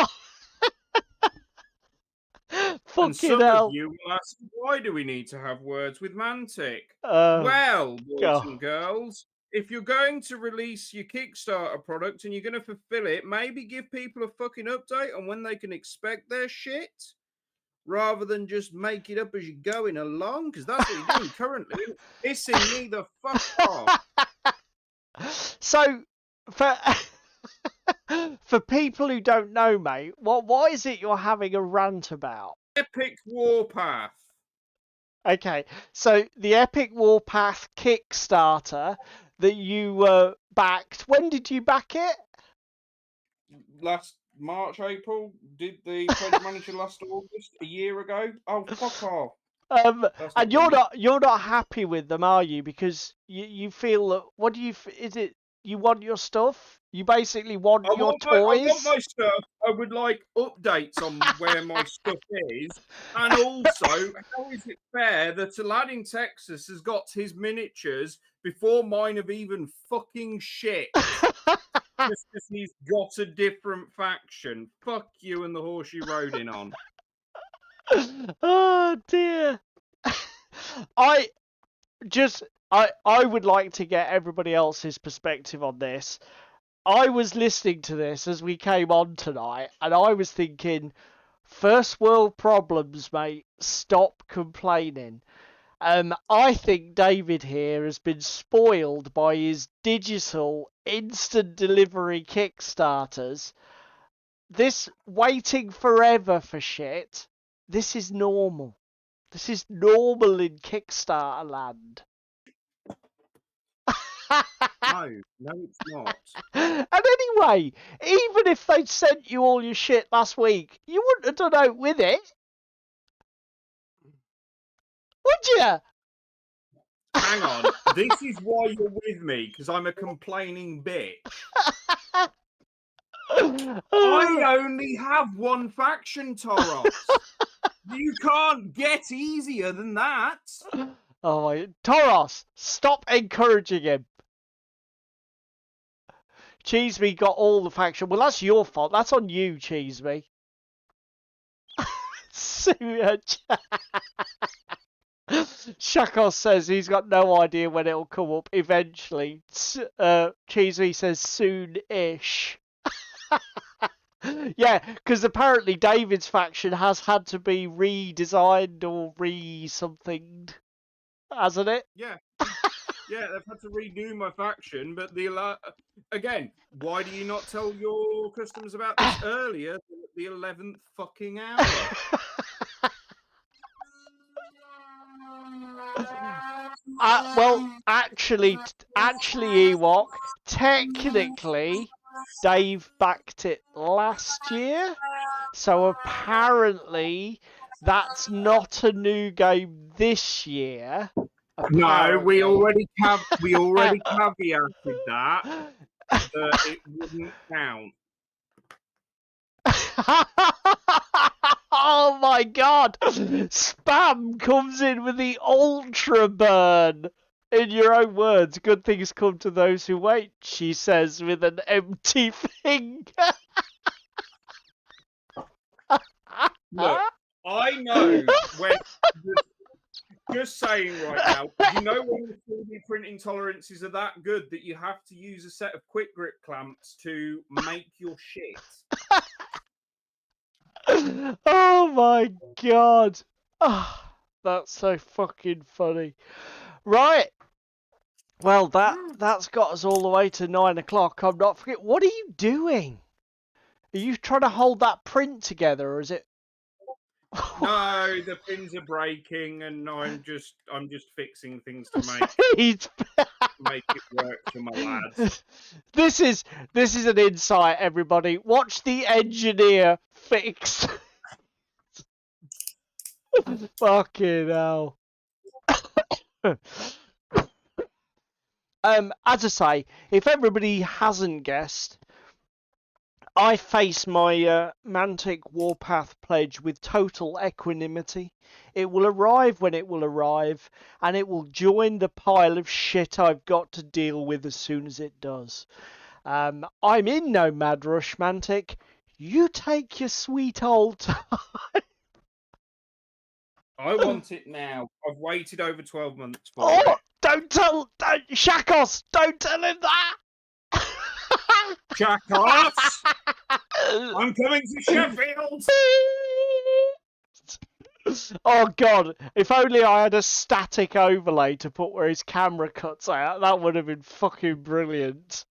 And some hell. of you will ask, why do we need to have words with Mantic? Oh, Well, boys God. and girls, if you're going to release your Kickstarter product and you're going to fulfill it, maybe give people a fucking update on when they can expect their shit, rather than just make it up as you're going along, because that's what you're doing currently. Pissing me the fuck off. So, for people who don't know, mate, what is it you're having a rant about? Epic Warpath. Okay, so the Epic Warpath Kickstarter that you backed, when did you back it? Last March, April. Did the pledge manager last August, a year ago? Oh, fuck off. And you're not happy with them, are you? Because you feel that, what do you, is it You want your stuff? You basically want I your want toys? my stuff. I would like updates on where my stuff is. And also, how is it fair that a lad in Texas has got his miniatures before mine have even fucking shipped? Just because he's got a different faction. Fuck you and the horse you rode in on. Oh dear. I I would like to get everybody else's perspective on this. I was listening to this as we came on tonight, and I was thinking, first world problems, mate. Stop complaining. I think David here has been spoiled by his digital instant delivery Kickstarters. This waiting forever for shit, this is normal. This is normal in Kickstarter land. No, it's not. And anyway, even if they'd sent you all your shit last week, you wouldn't have done out with it. Would you? Hang on. This is why you're with me, because I'm a complaining bitch. I only have one faction, Toros. You can't get easier than that. Oh my... Toros, stop encouraging him. Cheeseme got all the faction. Well, that's your fault. That's on you, Cheeseme. Shakos says he's got no idea when it'll come up eventually. Cheeseme says soon-ish. Yeah, because apparently David's faction has had to be redesigned or re-somethinged, hasn't it? Yeah. Yeah, they've had to redo my faction, but again, why do you not tell your customers about this earlier than at the 11th fucking hour? Well, actually, Ewok, technically, Dave backed it last year, so apparently that's not a new game this year. No, we already caveated that it wouldn't count. Oh my god! Spam comes in with the ultra burn. In your own words, good things come to those who wait, she says with an empty finger. Look, I know when. Just saying right now, you know when the 3D printing tolerances are that good that you have to use a set of quick grip clamps to make your shit. Oh my god. Oh, that's so fucking funny. Right. Well, that's got us all the way to 9 o'clock. I'm not forgetting. What are you doing? Are you trying to hold that print together, or is it? No, the pins are breaking, and I'm just fixing things to make it work for my lads. This is an insight, everybody. Watch the engineer fix. Fucking hell. As I say, if everybody hasn't guessed, I face my Mantic Warpath pledge with total equanimity. It will arrive when it will arrive, and it will join the pile of shit I've got to deal with as soon as it does. I'm in no mad rush, Mantic. You take your sweet old time. I want it now. I've waited over 12 months for it. Don't Shakos, don't tell him that! Shakos! I'm coming to Sheffield! Oh god, if only I had a static overlay to put where his camera cuts out, that would have been fucking brilliant.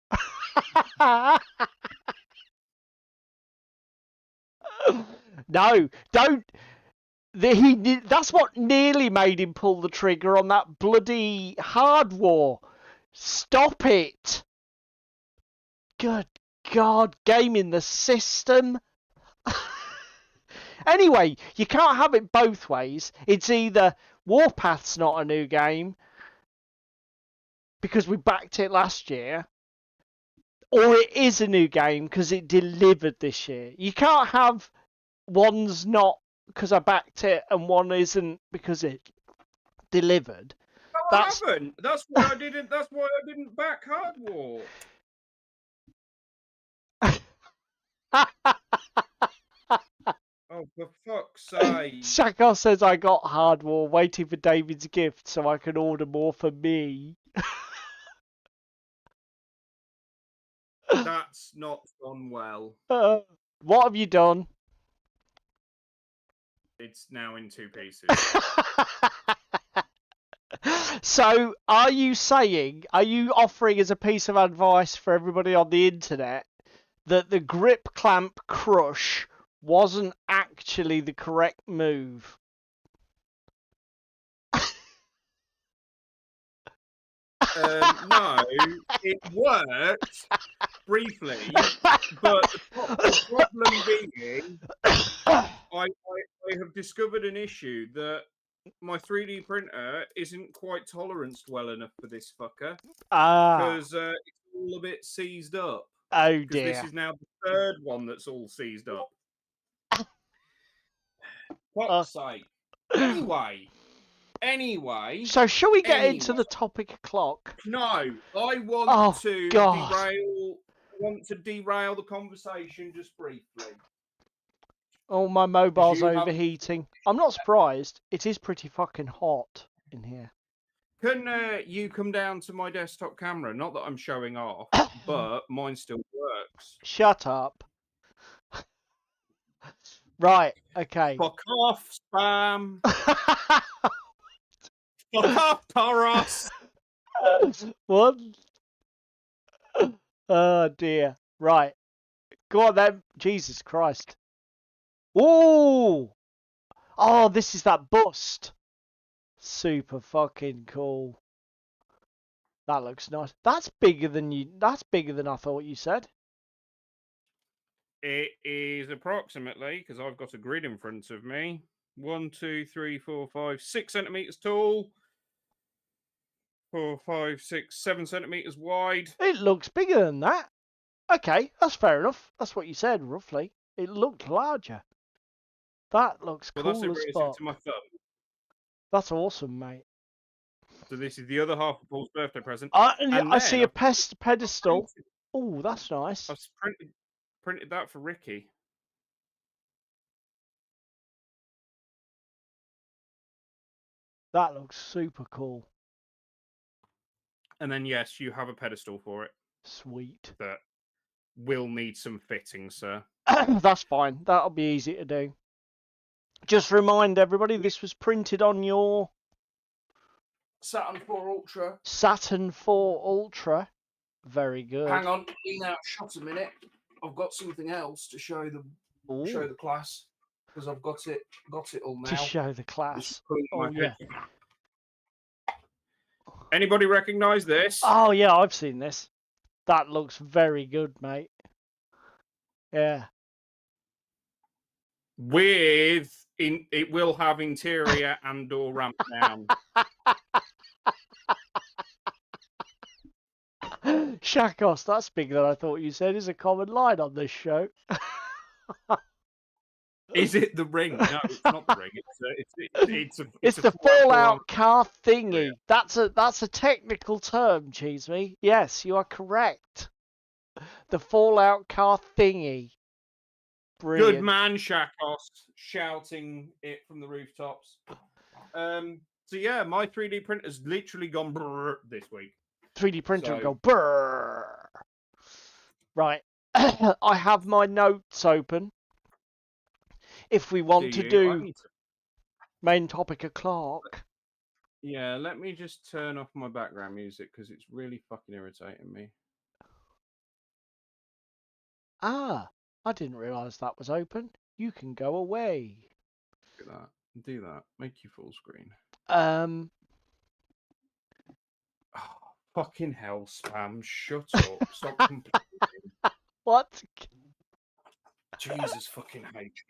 No, don't. That's what nearly made him pull the trigger on that bloody hard war. Stop it. Good God, gaming the system. Anyway, you can't have it both ways. It's either Warpath's not a new game because we backed it last year, or it is a new game because it delivered this year. You can't have one's not because I backed it and one isn't because it delivered. No, That's I haven't. That's why I didn't. That's why I didn't back Hard War. Oh, for fuck's sake! Shakar says I got Hard War waiting for David's gift so I can order more for me. That's not gone well. What have you done? It's now in 2 pieces. So, are you offering as a piece of advice for everybody on the internet that the grip clamp crush wasn't actually the correct move? No, it worked briefly, but the problem being, I have discovered an issue that my 3D printer isn't quite toleranced well enough for this fucker because it's all a bit seized up. Oh Because dear. this is now the 3rd one that's all seized up. Fuck's sake. Anyway. So shall we get into the topic o'clock? No, I want to God. derail the conversation just briefly. Oh, my mobile's overheating. I'm not surprised. It is pretty fucking hot in here. Can you come down to my desktop camera? Not that I'm showing off, but mine still works. Shut up. Right, okay. Fuck off, spam. Fuck off, Taurus. What? Oh dear. Right. Go on then. Jesus Christ. Ooh! Oh, this is that bust. Super fucking cool. That looks nice. That's bigger than I thought you said. It is approximately, because I've got a grid in front of me, 1, 2, 3, 4, 5, 6 centimeters tall. 4, 5, 6, 7 centimeters wide. It looks bigger than that. Okay, that's fair enough. That's what you said, roughly. It looked larger. That looks cool that's as fuck. to my thumb. That's awesome, mate. So this is the other half of Paul's birthday present. I see a pedestal. Oh, that's nice. I've printed that for Ricky. That looks super cool. And then, yes, you have a pedestal for it. Sweet. That will need some fitting, sir. That's fine. That'll be easy to do. Just remind everybody, this was printed on your Saturn 4 Ultra. Saturn 4 Ultra. Very good. Hang on, in that shot a minute. I've got something else to show the class because I've got it all now. To show the class. Oh yeah. Anybody recognise this? Oh yeah, I've seen this. That looks very good, mate. Yeah. It will have interior and door ramp down. Shakos, that's bigger than I thought you said, is a common line on this show. Is it the ring? No, it's not the ring. It's the Fallout car thingy. Yeah. That's a technical term, Cheeseme. Yes, you are correct. The Fallout car thingy. Brilliant. Good man, Shakos, shouting it from the rooftops. So yeah, my 3D printer's literally gone brrr this week. 3D printer will go brrr. Right. I have my notes open. If we want to do main topic o'clock. Yeah, let me just turn off my background music because it's really fucking irritating me. Ah, I didn't realise that was open. You can go away. Look at that. Do that. Make you full screen. Oh, fucking hell, spam. Shut up. Stop complaining. What? Jesus fucking H.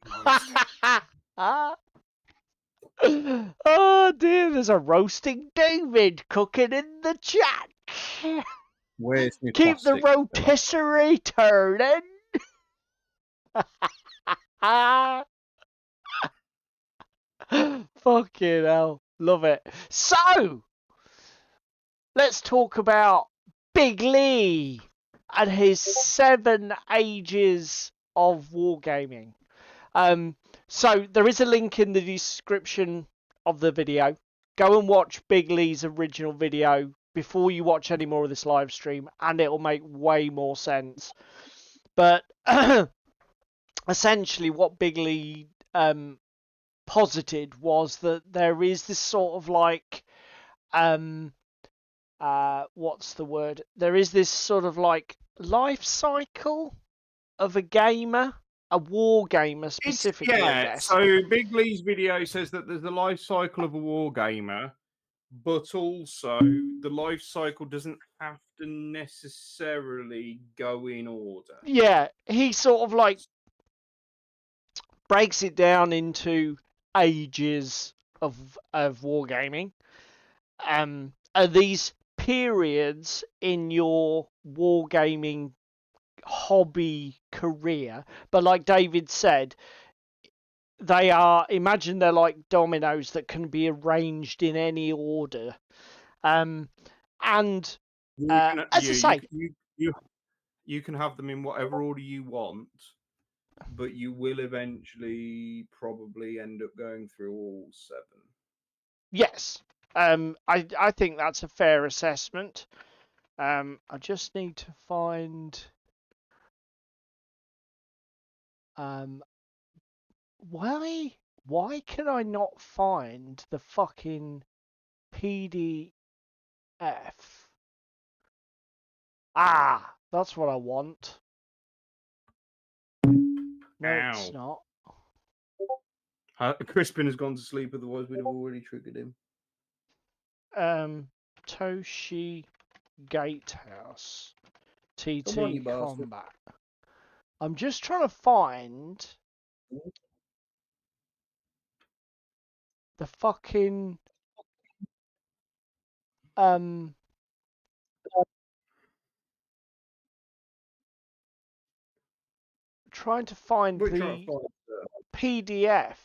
Oh dear, there's a roasting David cooking in the chat. Where's my Keep the plastic? rotisserie turning. Fucking hell. Love it. So, let's talk about Big Lee and his 7 ages of wargaming. So there is a link in the description of the video. Go and watch Big Lee's original video before you watch any more of this live stream, and it'll make way more sense. But essentially, what Big Lee posited was that there is this sort of like what's the word? There is this sort of like life cycle of a gamer, a war gamer specifically, I guess. So Big Lee's video says that there's the life cycle of a war gamer, but also the life cycle doesn't have to necessarily go in order. Yeah, he sort of like breaks it down into ages of wargaming. Are these periods in your wargaming hobby career? But like David said, they are, imagine they're like dominoes that can be arranged in any order. And as I say, you can have them in whatever order you want, but you will eventually probably end up going through all 7. yes, I think that's a fair assessment. I just need to find why can I not find the fucking PDF? Ah, that's what I want. No, it's not. Crispin has gone to sleep, otherwise we'd have already triggered him. Toshi Gatehouse TT Come on, you bastard. Combat. I'm just trying to find the fucking trying to find the PDF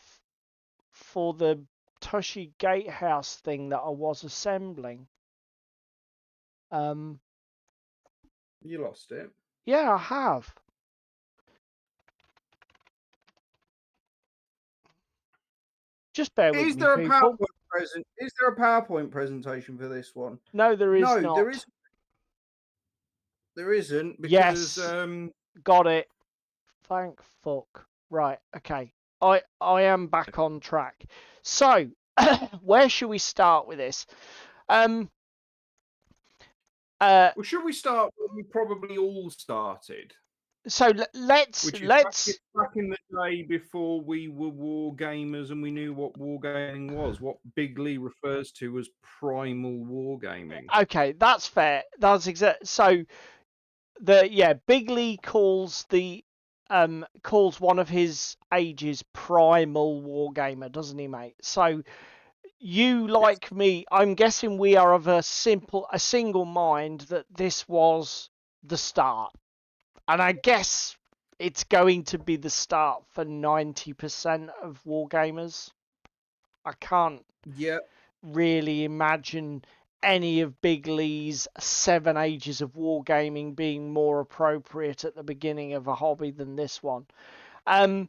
for the Toshi Gatehouse thing that I was assembling. You lost it. Yeah, I have. Just bear with me, people. Is there a PowerPoint presentation for this one? No, there is not. There isn't because yes, got it. Thank fuck. Right, okay. I am back on track. So, where should we start with this? Well, should we start where we probably all started? So let's back in the day before we were war gamers and we knew what wargaming was, what Big Lee refers to as primal wargaming. Okay, that's fair. That's exact. So Big Lee calls calls one of his ages primal wargamer, doesn't he, mate? So you, like me, I'm guessing we are of a single mind that this was the start. And I guess it's going to be the start for 90% of wargamers. I can't really imagine any of Big Lee's 7 ages of wargaming being more appropriate at the beginning of a hobby than this one. I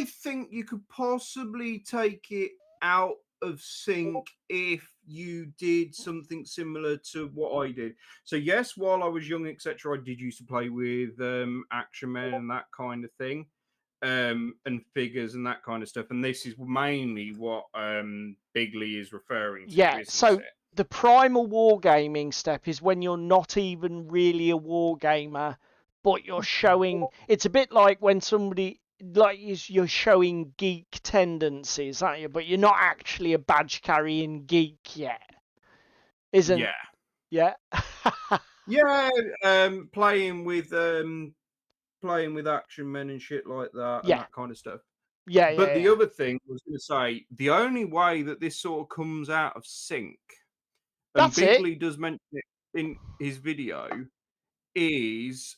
think you could possibly take it out of sync if you did something similar to what I did. So yes, while I was young, etc., I did used to play with Action Men and that kind of thing, and figures and that kind of stuff. And this is mainly what Big Lee is referring to. Yeah, so the primal wargaming step is when you're not even really a wargamer, but you're showing. It's a bit like when somebody, like, you're showing geek tendencies, aren't you? But you're not actually a badge carrying geek yet, isn't? Yeah. Playing with Action Men and shit like that, and that kind of stuff. But the other thing I was going to say, the only way that this sort of comes out of sync, and Big Lee does mention it in his video is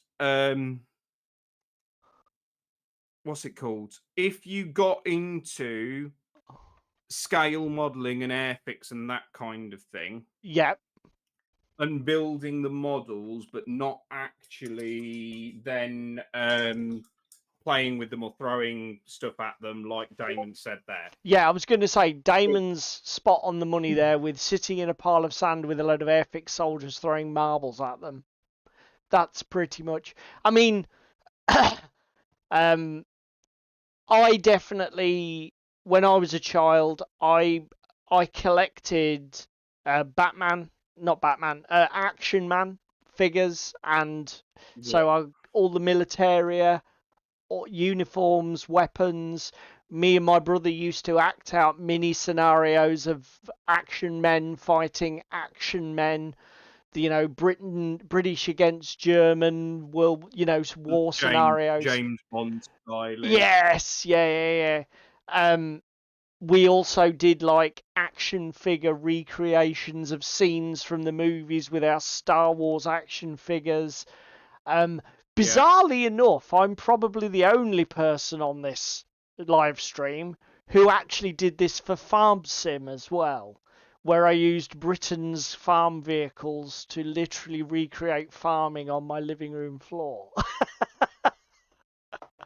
what's it called? If you got into scale modeling and airfix and that kind of thing, Yeah. and building the models, but not actually then playing with them or throwing stuff at them, like Damon said there. Yeah, I was going to say Damon's spot on the money there with sitting in a pile of sand with a load of airfix soldiers throwing marbles at them. That's pretty much. I mean, I definitely, when I was a child, I collected Batman, not Batman, Action Man figures, and so all the militaria, uniforms, weapons. Me and my brother used to act out mini scenarios of action men fighting action men. British against German, war scenarios. James Bond style. Yes, yeah. We also did like action figure recreations of scenes from the movies with our Star Wars action figures. Bizarrely enough, I'm probably the only person on this live stream who actually did this for Farm Sim as well, where I used Britain's farm vehicles to literally recreate farming on my living room floor.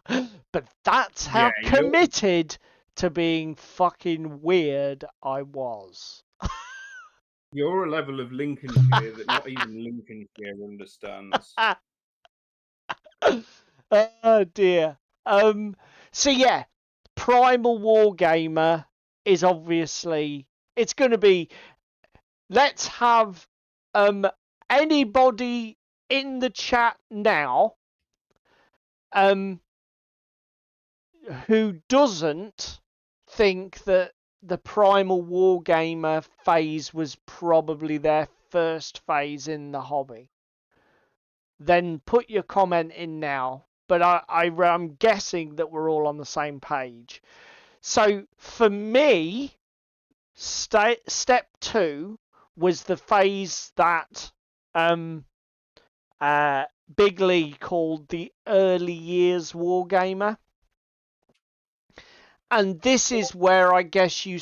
But that's how committed to being fucking weird I was. You're a level of Lincolnshire that not even Lincolnshire understands. Oh dear. So yeah, Primal Wargamer is obviously, it's going to be, let's have anybody in the chat now who doesn't think that the Primal Wargamer phase was probably their first phase in the hobby, then put your comment in now. But I'm guessing that we're all on the same page. So for me, step 2 was the phase that Big Lee called the early years Wargamer. And this is where I guess you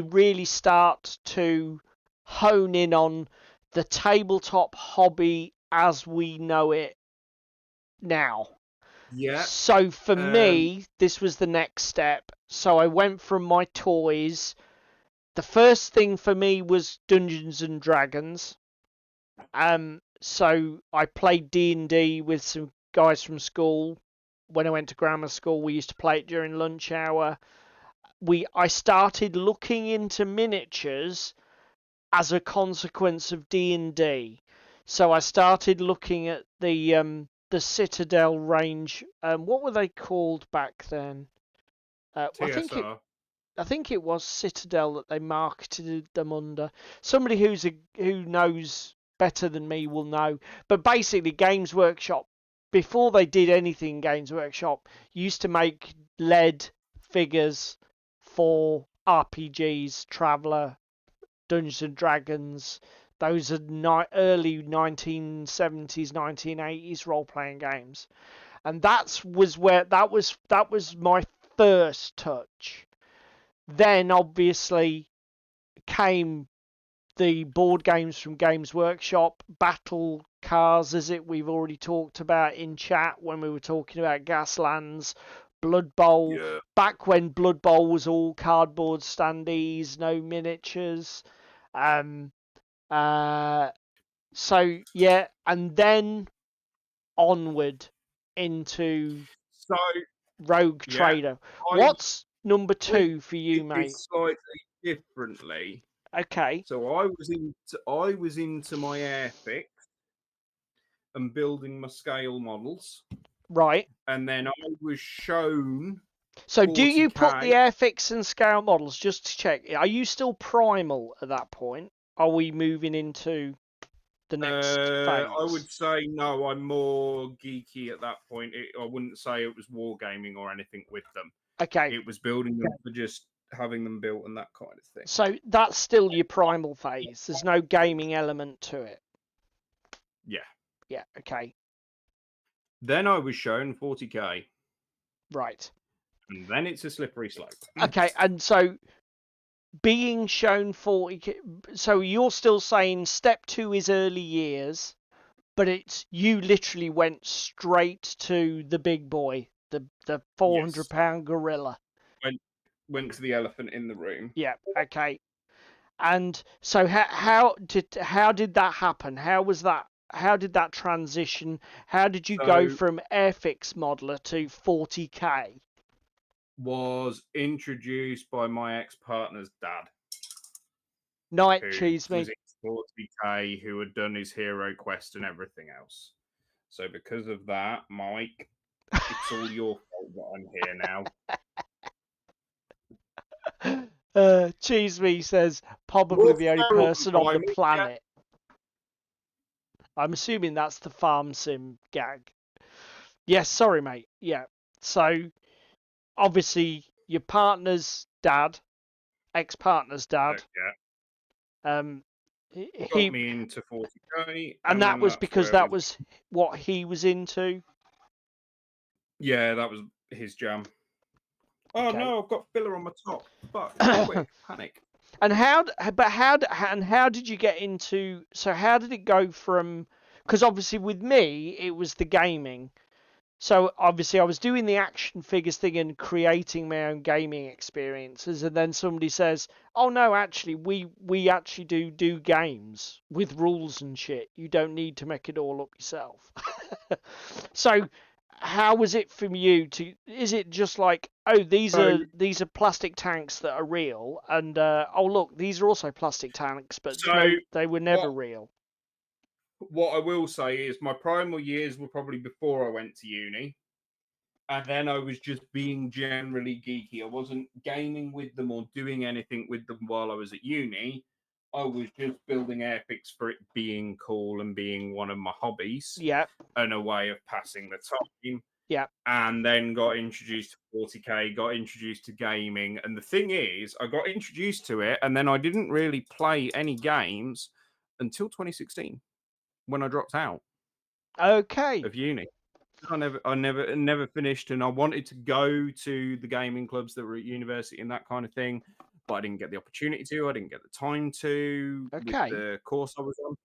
really start to hone in on the tabletop hobby as we know it now. Yeah. So for me, this was the next step. So I went from my toys. The first thing for me was Dungeons and Dragons. So I played D&D with some guys from school. When I went to grammar school, we used to play it during lunch hour. I started looking into miniatures as a consequence of D&D. So I started looking at the Citadel range. What were they called back then? TSR. I think it was Citadel that they marketed them under. Somebody who knows better than me will know. But basically, Games Workshop, before they did anything, Games Workshop used to make lead figures for RPGs, Traveller, Dungeons and Dragons. Those are early 1970s, 1980s role-playing games, and that was my first touch. Then obviously came the board games from Games Workshop, Battle Cars, we've already talked about in chat when we were talking about Gaslands, Blood Bowl, back when Blood Bowl was all cardboard standees, no miniatures. So yeah, and then onward into Rogue Trader. What's number 2 for you, mate? Slightly differently. Okay. So I was into my airfix and building my scale models. Right. And then I was shown. So do you put the airfix and scale models, just to check, are you still primal at that point? Are we moving into the next phase? I would say no, I'm more geeky at that point. I wouldn't say it was wargaming or anything with them. Okay. It was building them for just having them built and that kind of thing. So that's still your primal phase. There's no gaming element to it. Yeah. Yeah. Okay. Then I was shown 40k, Right. and then it's a slippery slope. Okay. And so being shown 40, so you're still saying step 2 is early years, but it's you literally went straight to the big boy, the 400 Yes. pound gorilla. Went to the elephant in the room. Yeah. Okay. And so how did that happen? How was that? How did that transition? How did you go So from Airfix modeler to 40k? was introduced by my ex-partner's dad, Night who cheese was me. in 40k, who had done his hero quest and everything else. So because of that, Mike, it's all your fault that I'm here now. Cheese me says probably You're the only feral person on the confinement, yeah. planet. I'm assuming that's the farm sim gag. Yes, sorry, mate. Yeah. So obviously your partner's dad, ex-partner's dad, Yeah. um, Got he, me into 40k, and and that then was that's because where that was what he was into. Yeah, that was his jam. Oh Okay. no, I've got filler on my top. Fuck! Quick, panic. And how did you get into? So how did it go from? Because obviously with me it was the gaming. So obviously I was doing the action figures thing and creating my own gaming experiences, and then somebody says, "Oh no, actually we actually do games with rules and shit. You don't need to make it all up yourself." So how was it from you to? Is it just like, oh, these So, are plastic tanks that are real, and oh look, these are also plastic tanks, but so no, they were never what? real. What I will say is my primal years were probably before I went to uni, and then I was just being generally geeky. I wasn't gaming with them or doing anything with them while I was at uni. I was just building airfics for it being cool and being one of my hobbies Yeah, and a way of passing the time. yeah. And then got introduced to 40k, got introduced to gaming. And the thing is, I got introduced to it, and then I didn't really play any games until 2016 when I dropped out Okay. of uni. I never finished, and I wanted to go to the gaming clubs that were at university and that kind of thing, but I didn't get the opportunity to. I didn't get the time to with Okay. the course I was on.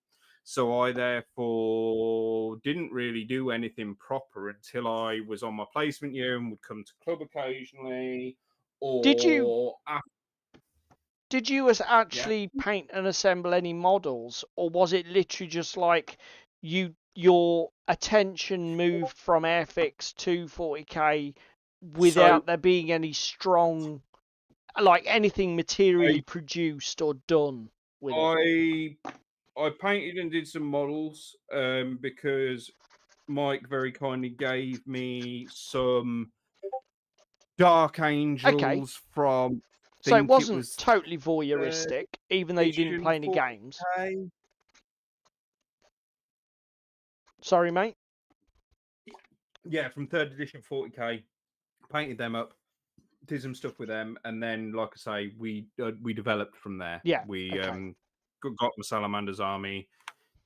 So I therefore didn't really do anything proper until I was on my placement year and would come to club occasionally, Did you or after. Yeah. actually paint and assemble any models, or was it literally just like your attention moved from Airfix to 40k So without there being any strong, like anything materially I produced or done with it? I I painted and did some models because Mike very kindly gave me some Dark Okay, Angels from, I so it think it wasn't was totally third voyeuristic, even though you didn't edition play any games. 40k. Sorry, mate. Yeah, from third edition 40k. Painted them up, did some stuff with them, and then, like I say, we developed from there. Yeah. We Okay. got the Salamander's army,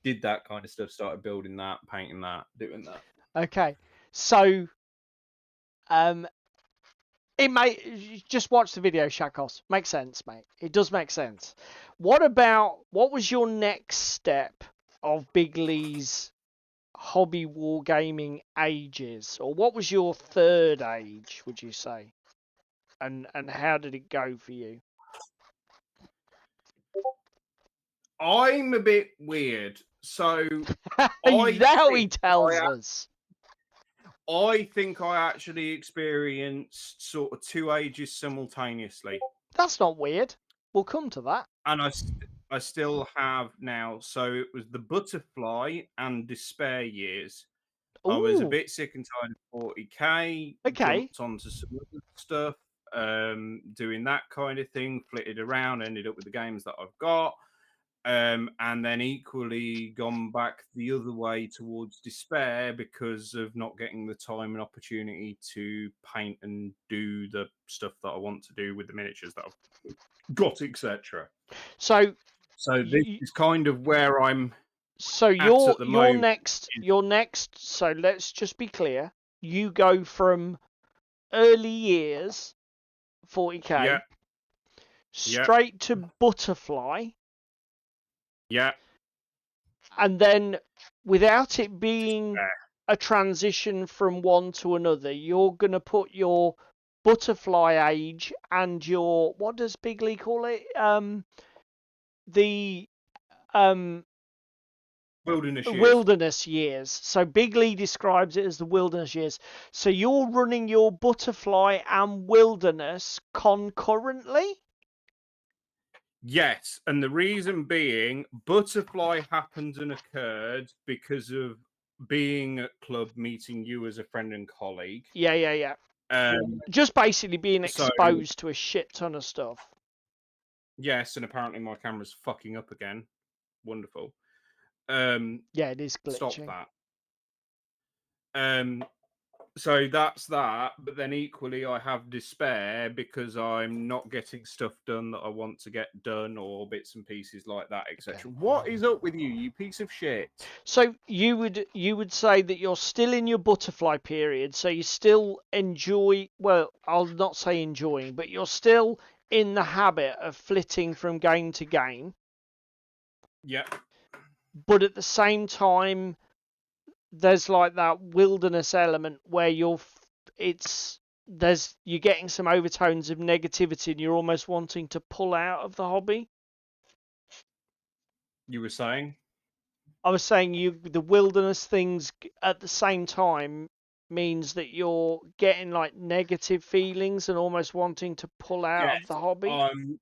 did that kind of stuff, started building that, painting that, doing that. Okay. So, um, it may just watch the video, Shakos. Makes sense, mate. It does make sense. What was your next step of Big Lee's hobby wargaming ages, or what was your third age? Would you say, and how did it go for you? I'm a bit weird, so I Now he think tells us. I think I actually experienced sort of two ages simultaneously, That's not weird. We'll come to that. and I still have now. So it was the butterfly and despair years. I was a Ooh. bit sick and tired of 40k, Okay. jumped onto some other stuff, doing that kind of thing, flitted around, ended up with the games that I've got. And then equally gone back the other way towards despair because of not getting the time and opportunity to paint and do the stuff that I want to do with the miniatures that I've got, etc. So So this is kind of where I'm So at the moment. your next. So let's just be clear. You go from early years, 40k, Yeah, yeah, straight to butterfly, yeah. and then without it being a transition from one to another, you're gonna put your butterfly age and your, what does Bigley call it? The Wilderness years. wilderness years. So Bigley describes it as the wilderness years. So you're running your butterfly and wilderness concurrently? Yes, and the reason being, butterfly happened and occurred because of being at club, meeting you as a friend and colleague. Yeah. Just basically being So exposed to a shit ton of stuff. yes, and apparently my camera's fucking up again. Wonderful. Yeah, it is Stop glitching. that. So that's that, but then equally I have despair because I'm not getting stuff done that I want to get done, or bits and pieces like that, etc. Okay. What is up with you, you piece of shit? So you would say that you're still in your butterfly period, so you still enjoy, well, I'll not say enjoying, but you're still in the habit of flitting from game to game, Yeah. but at the same time there's like that wilderness element where you're getting some overtones of negativity and you're almost wanting to pull out of the hobby. You were saying? I was saying the wilderness things at the same time means that you're getting like negative feelings and almost wanting to pull out of Yes. the hobby. I'm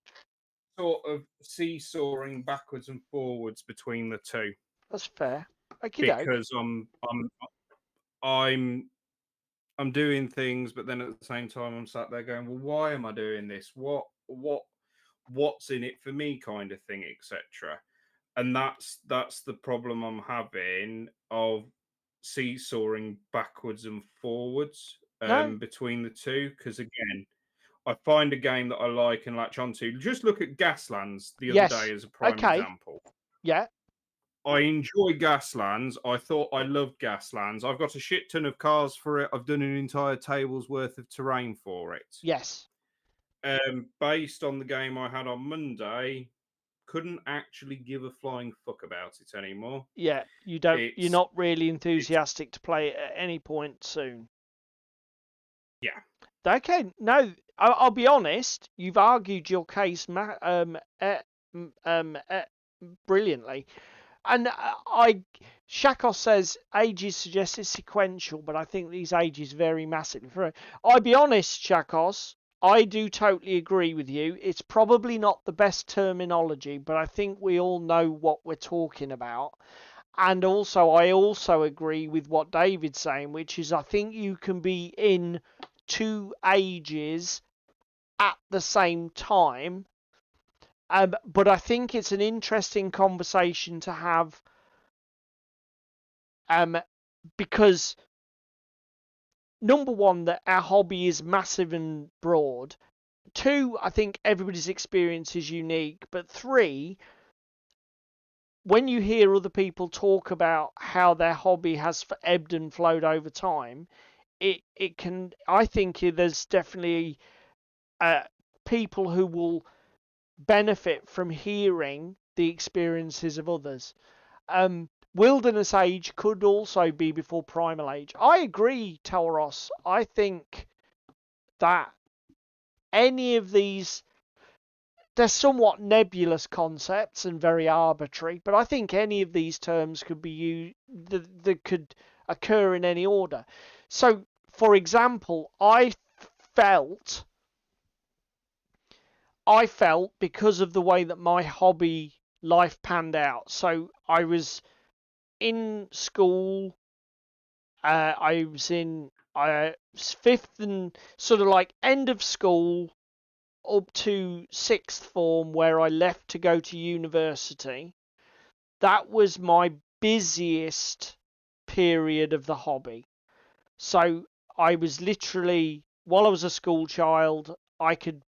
sort of seesawing backwards and forwards between the two That's fair. Okie doke. because I'm I'm doing things, but then at the same time I'm sat there going, well, why am I doing this? What's in it for me, kind of thing, etc. And that's the problem I'm having of seesawing backwards and forwards No. between the two. Because again, I find a game that I like and latch onto. Just look at Gaslands the other Yes. day as a prime Okay. example. Yeah. I enjoy Gaslands. I thought I loved Gaslands. I've got a shit ton of cars for it. I've done an entire table's worth of terrain for it. Yes. Based on the game I had on Monday, couldn't actually give a flying fuck about it anymore. Yeah. You're It's not really enthusiastic to play it at any point soon. yeah. Okay. No. I'll be honest. You've argued your case brilliantly. And Shakos says ages suggested sequential, but I think these ages vary massively. I'll be honest, Shakos, I do totally agree with you. It's probably not the best terminology, but I think we all know what we're talking about. And also, I also agree with what David's saying, which is I think you can be in two ages at the same time. But I think it's an interesting conversation to have, because number one, that our hobby is massive and broad. Two, I think everybody's experience is unique. But three, when you hear other people talk about how their hobby has ebbed and flowed over time, it can. I think there's definitely people who will benefit from hearing the experiences of others. Wilderness age could also be before primal age. I agree, Tauros. I think that any of these, they're somewhat nebulous concepts and very arbitrary, but I think any of these terms could be used, that could occur in any order. So, for example, felt because of the way that my hobby life panned out. So I was in school. I was in fifth and sort of like end of school up to sixth form, where I left to go to university. That was my busiest period of the hobby. So I was literally, while I was a school child, I could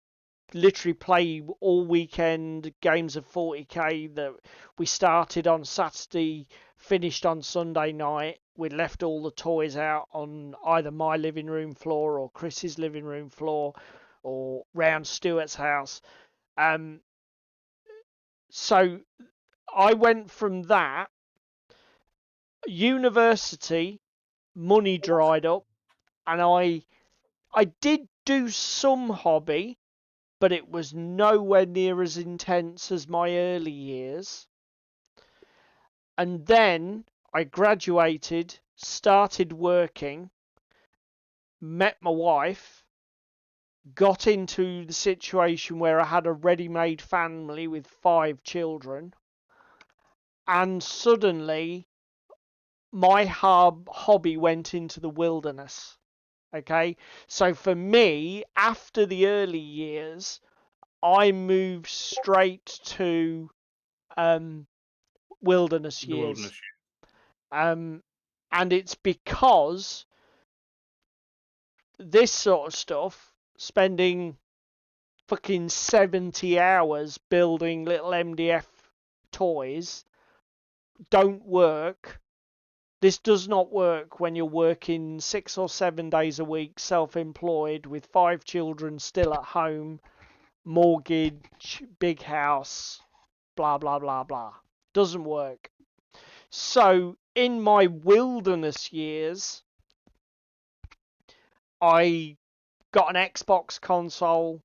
literally play all weekend games of 40k that we started on Saturday, finished on Sunday night. We left all the toys out on either my living room floor or Chris's living room floor or round Stuart's house. So I went from that, university, money dried up, and I did do some hobby, but it was nowhere near as intense as my early years. And then I graduated, started working, met my wife, got into the situation where I had a ready-made family with 5 children, and suddenly my hobby went into the wilderness. Okay, so for me, after the early years, I moved straight to wilderness The years. wilderness. And it's because this sort of stuff, spending fucking 70 hours building little MDF toys, don't work. This does not work when you're working 6 or 7 days a week, self-employed, with 5 children still at home, mortgage, big house, blah, blah, blah, blah. Doesn't work. So, in my wilderness years, I got an Xbox console,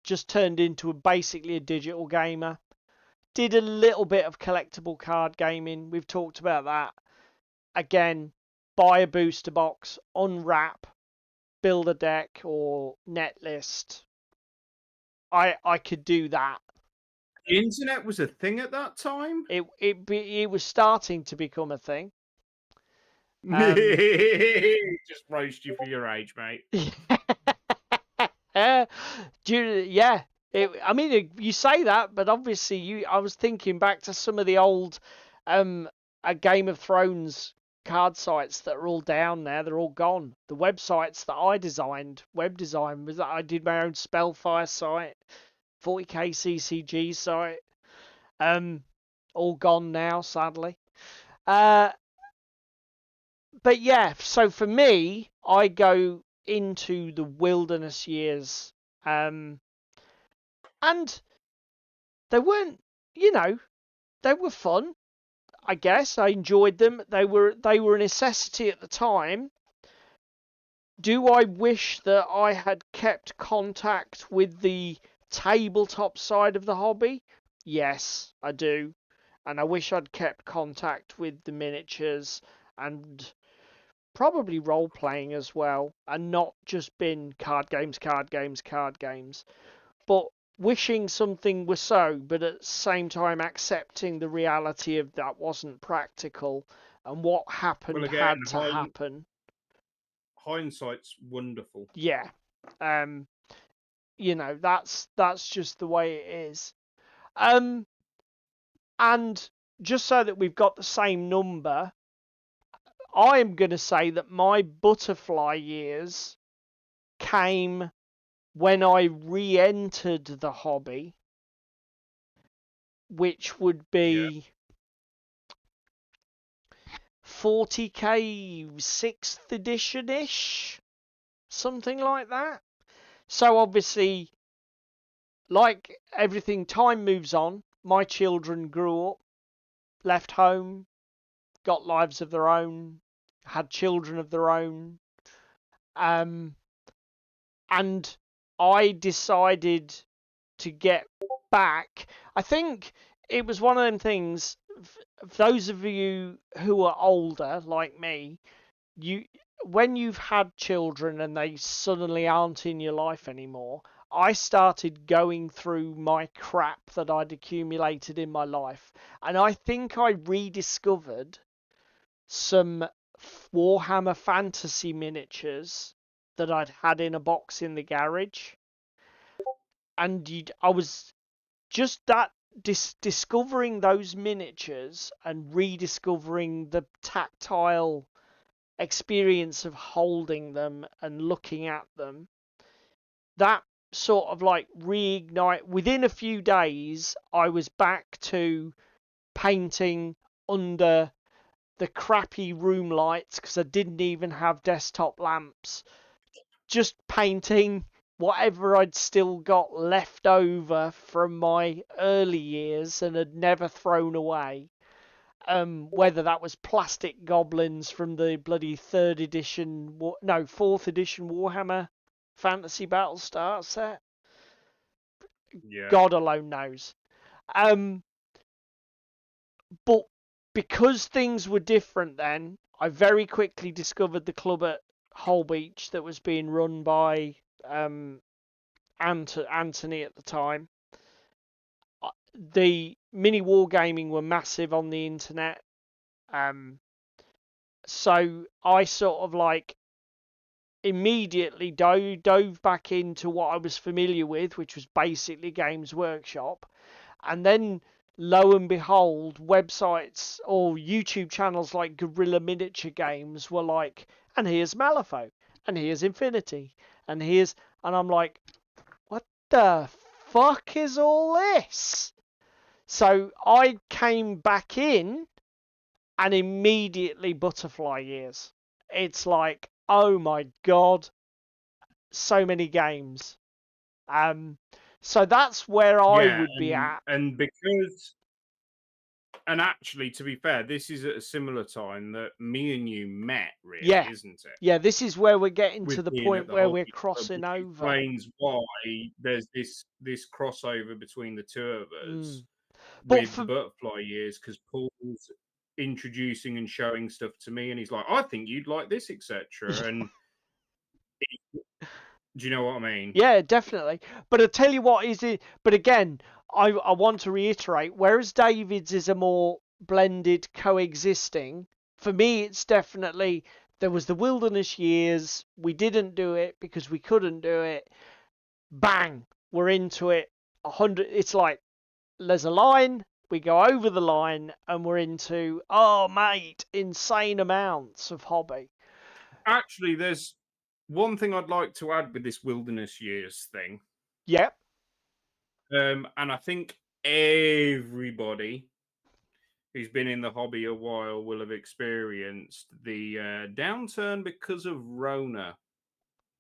just turned into basically a digital gamer. Did a little bit of collectible card gaming. We've talked about that. Again, buy a booster box, unwrap, build a deck or net list. I could do that. The internet was a thing at that time. It was starting to become a thing. Just roast you for your age, mate. Yeah. I mean, you say that, but obviously, I was thinking back to some of the old Game of Thrones card sites that are all down there. They're all gone. The websites that I designed, web design, was that I did my own Spellfire site, 40k CCG site. All gone now, sadly. But yeah, so for me, I go into the wilderness years, and they weren't, they were fun. I guess I enjoyed them. They were a necessity at the time. Do I wish that I had kept contact with the tabletop side of the hobby? Yes, I do. And I wish I'd kept contact with the miniatures and probably role playing as well, and not just been card games. But wishing something was so, but at the same time accepting the reality of that wasn't practical, and what happened Well, again, had to happen. Hindsight's wonderful. Yeah. That's just the way it is. And just so that we've got the same number, I am going to say that my butterfly years came when I re-entered the hobby, which would be 40k 6th edition-ish, something like that. So obviously, like everything, time moves on. My children grew up, left home, got lives of their own, had children of their own, and I decided to get back. I think it was one of them things. For those of you who are older, like me, when you've had children and they suddenly aren't in your life anymore, I started going through my crap that I'd accumulated in my life, and I think I rediscovered some Warhammer Fantasy miniatures that I'd had in a box in the garage, and I was just that discovering those miniatures and rediscovering the tactile experience of holding them and looking at them. That sort of like reignite. Within a few days, I was back to painting under the crappy room lights because I didn't even have desktop lamps. Just painting whatever I'd still got left over from my early years and had never thrown away. Whether that was plastic goblins from the bloody fourth edition Warhammer Fantasy Battlestar set. Yeah. God alone knows. But because things were different then, I very quickly discovered the club at Holbeach that was being run by Anthony at the time. The mini wargaming were massive on the internet. So I sort of like immediately dove back into what I was familiar with, which was basically Games Workshop. And then lo and behold, websites or YouTube channels like Guerrilla Miniature Games were like, and here's Malifaux, and here's Infinity, and I'm like, what the fuck is all this? So I came back in and immediately butterfly years. It's like, oh my god, so many games. So that's where I would be at. And actually, to be fair, this is at a similar time that me and you met, really, Yeah. isn't it? Yeah, this is where we're getting With to the being point at the where we're Hobby Club, crossing which over. explains why there's this crossover between the two of us But with the butterfly years, because Paul's introducing and showing stuff to me, and he's like, "I think you'd like this, etc." And do you know what I mean? Yeah, definitely. But I tell you what is it. But again, I want to reiterate. Whereas David's is a more blended, coexisting. For me, it's definitely there was the wilderness years. We didn't do it because we couldn't do it. Bang, we're into it. 100. It's like there's a line. We go over the line and we're into, oh mate, insane amounts of hobby. Actually, there's one thing I'd like to add with this wilderness years thing. Yep. And I think everybody who's been in the hobby a while will have experienced the downturn because of Rona.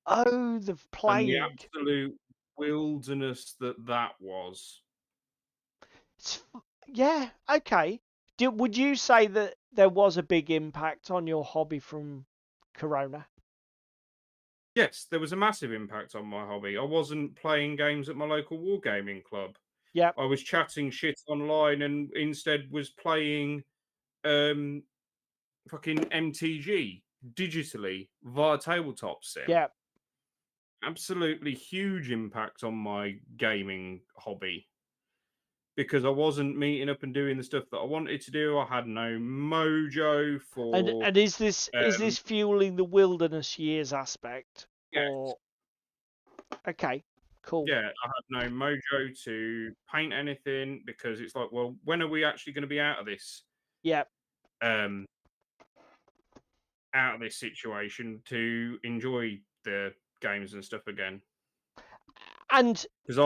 Oh, the plague. And the absolute wilderness that was. Yeah, okay. Would you say that there was a big impact on your hobby from Corona? Yes, there was a massive impact on my hobby. I wasn't playing games at my local wargaming club. Yep. I was chatting shit online and instead was playing fucking MTG digitally via tabletop sim. Yep. Absolutely huge impact on my gaming hobby because I wasn't meeting up and doing the stuff that I wanted to do. I had no mojo for. And is this fueling the wilderness years aspect? Yes. Or okay, cool. Yeah, I had no mojo to paint anything because it's like, well, when are we actually going to be out of this? Yep. Out of this situation to enjoy the games and stuff again. And because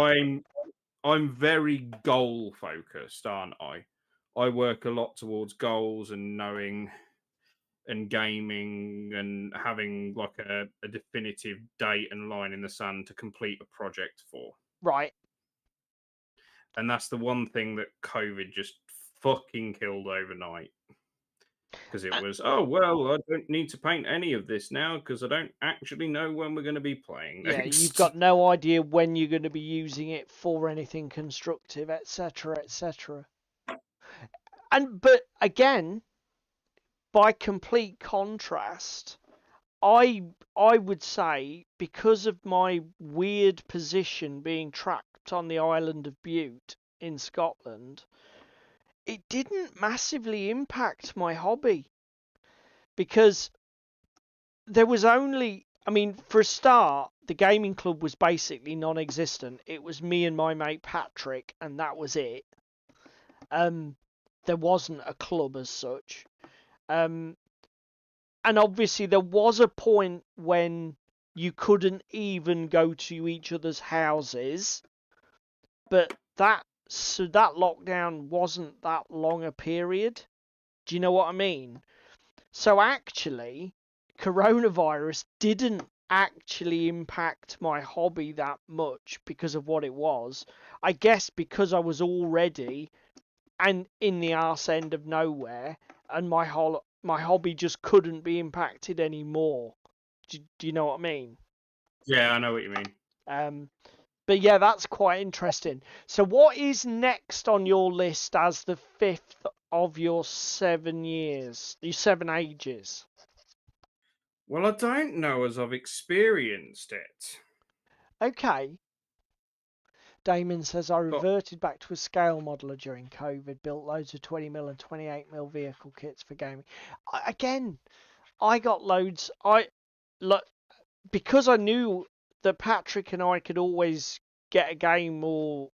I'm very goal focused, aren't I? I work a lot towards goals and knowing and gaming and having like a definitive date and line in the sand to complete a project for. right. And that's the one thing that COVID just fucking killed overnight. Because it was, oh, well, I don't need to paint any of this now because I don't actually know when we're going to be playing next. Yeah, you've got no idea when you're going to be using it for anything constructive, etc., etc. But again, by complete contrast, I would say because of my weird position being trapped on the island of Bute in Scotland, it didn't massively impact my hobby because there was only, I mean, for a start, the gaming club was basically non-existent. It was me and my mate Patrick, and that was it. There wasn't a club as such. And obviously there was a point when you couldn't even go to each other's houses. But that lockdown wasn't that long a period. Do you know what I mean? So actually, coronavirus didn't actually impact my hobby that much because of what it was. I guess because I was already and in the arse end of nowhere, and my hobby just couldn't be impacted anymore. Do you know what I mean? Yeah, I know what you mean. But yeah, that's quite interesting. So what is next on your list as the fifth of your 7 years, your 7 ages? Well, I don't know as I've experienced it. Okay. Damon says, I But reverted back to a scale modeler during COVID, built loads of 20mm and 28mm vehicle kits for gaming. Again, I got loads. Because I knew that Patrick and I could always get a game, or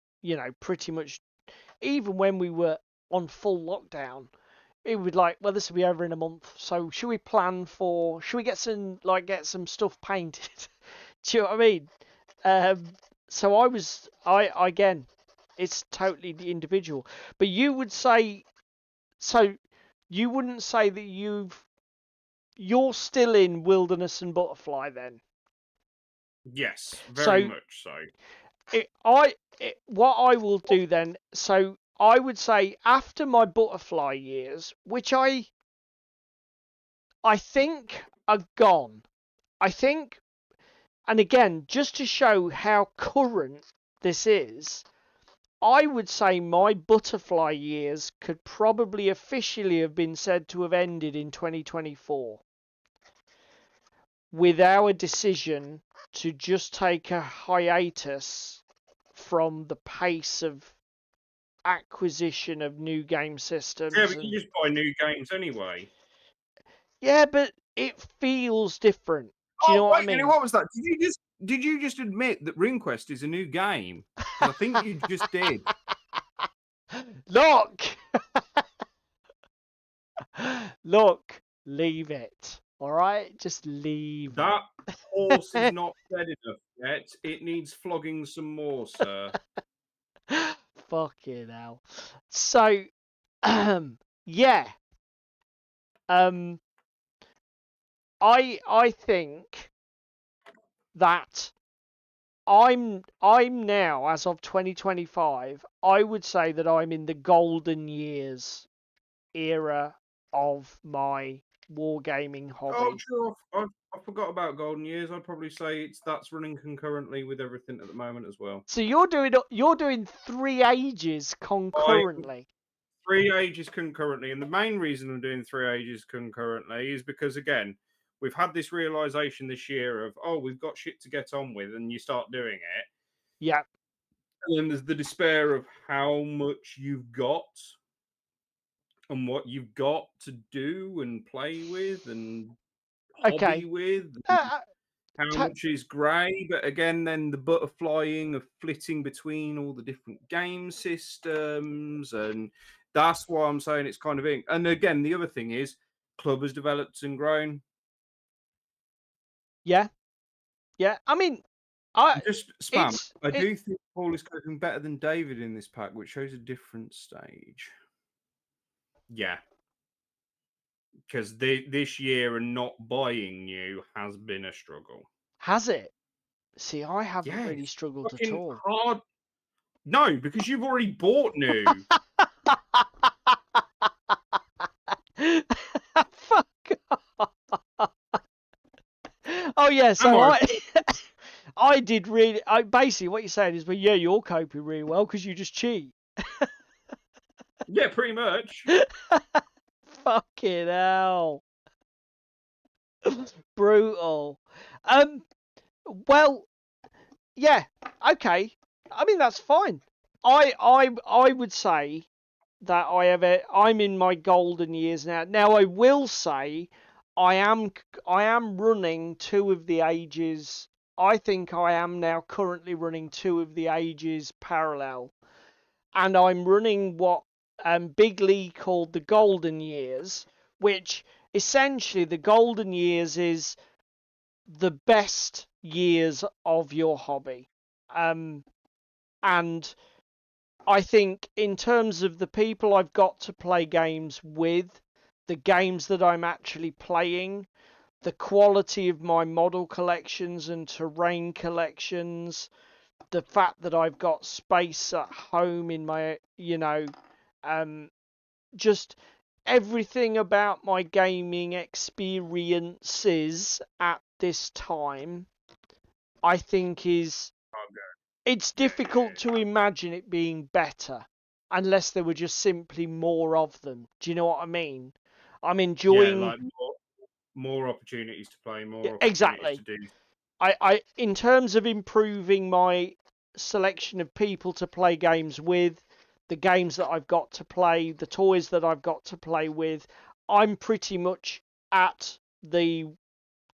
pretty much even when we were on full lockdown, it would well, this will be over in a month, so should we get some stuff painted? Do you know what I mean? So I again, it's totally individual, but you would say, so you wouldn't say that you're still in Wilderness and Butterfly then? yes, very So much so. what I will do then, so I would say after my Butterfly years, which I think are gone. I think, and again, just to show how current this is, I would say my Butterfly years could probably officially have been said to have ended in 2024 with our decision to just take a hiatus from the pace of acquisition of new game Yeah, systems. but And you just buy new games anyway. yeah, but it feels different. Do you Oh know what I wait, mean? what was that? Did you just admit that RuneQuest is a new game? Because I think you just did. Look! Look, leave it. All right? Just leave That horse is not fed enough yet. It needs flogging some more, sir. it. Fucking hell. So, yeah. Um, I think that I'm now, as of 2025, I would say that I'm in the golden years era of my wargaming Oh, hobby. sure. I forgot about Golden Years. I'd probably say that's running concurrently with everything at the moment as well. So you're doing 3 ages I'm concurrently. 3 ages concurrently, and the main reason I'm doing 3 ages concurrently is because again, we've had this realization this year of we've got shit to get on with, and you start doing it, Yeah. and then there's the despair of how much you've got and what you've got to do and play with and hobby Okay. with. Uh, How t- much is grey, but again, then the butterflying of flitting between all the different game systems, and that's why I'm saying it's kind of in. And again, the other thing is, club has developed and grown. yeah. Yeah. I mean, I Just spam. it's I it do think Paul is coping better than David in this pack, which shows a different stage. Yeah, because this year and not buying new has been a struggle. has it. See, I haven't Yeah, really it's struggled at fucking all. hard. No, because you've already bought new. Fuck off. Oh yeah, Am so I? I did really. Basically what you're saying is, well, yeah, you're coping really well because you just cheat. Yeah, pretty much. Fucking hell. Brutal. Well, yeah, okay. I mean, that's fine. I would say that I'm in my golden years now. Now I will say I am running 2 of the ages. I think I am now currently running 2 of the ages parallel, and I'm running what Big Lee called the golden years, which essentially the golden years is the best years of your hobby. And I think in terms of the people I've got to play games with, the games that I'm actually playing, the quality of my model collections and terrain collections, the fact that I've got space at home in my, just everything about my gaming experiences at this time, I think is, it's difficult to imagine it being better unless there were just simply more of them. Do you know what I mean? I'm enjoying. like more opportunities to play, more opportunities Exactly. to do. I in terms of improving my selection of people to play games with, the games that I've got to play, the toys that I've got to play with, I'm pretty much at the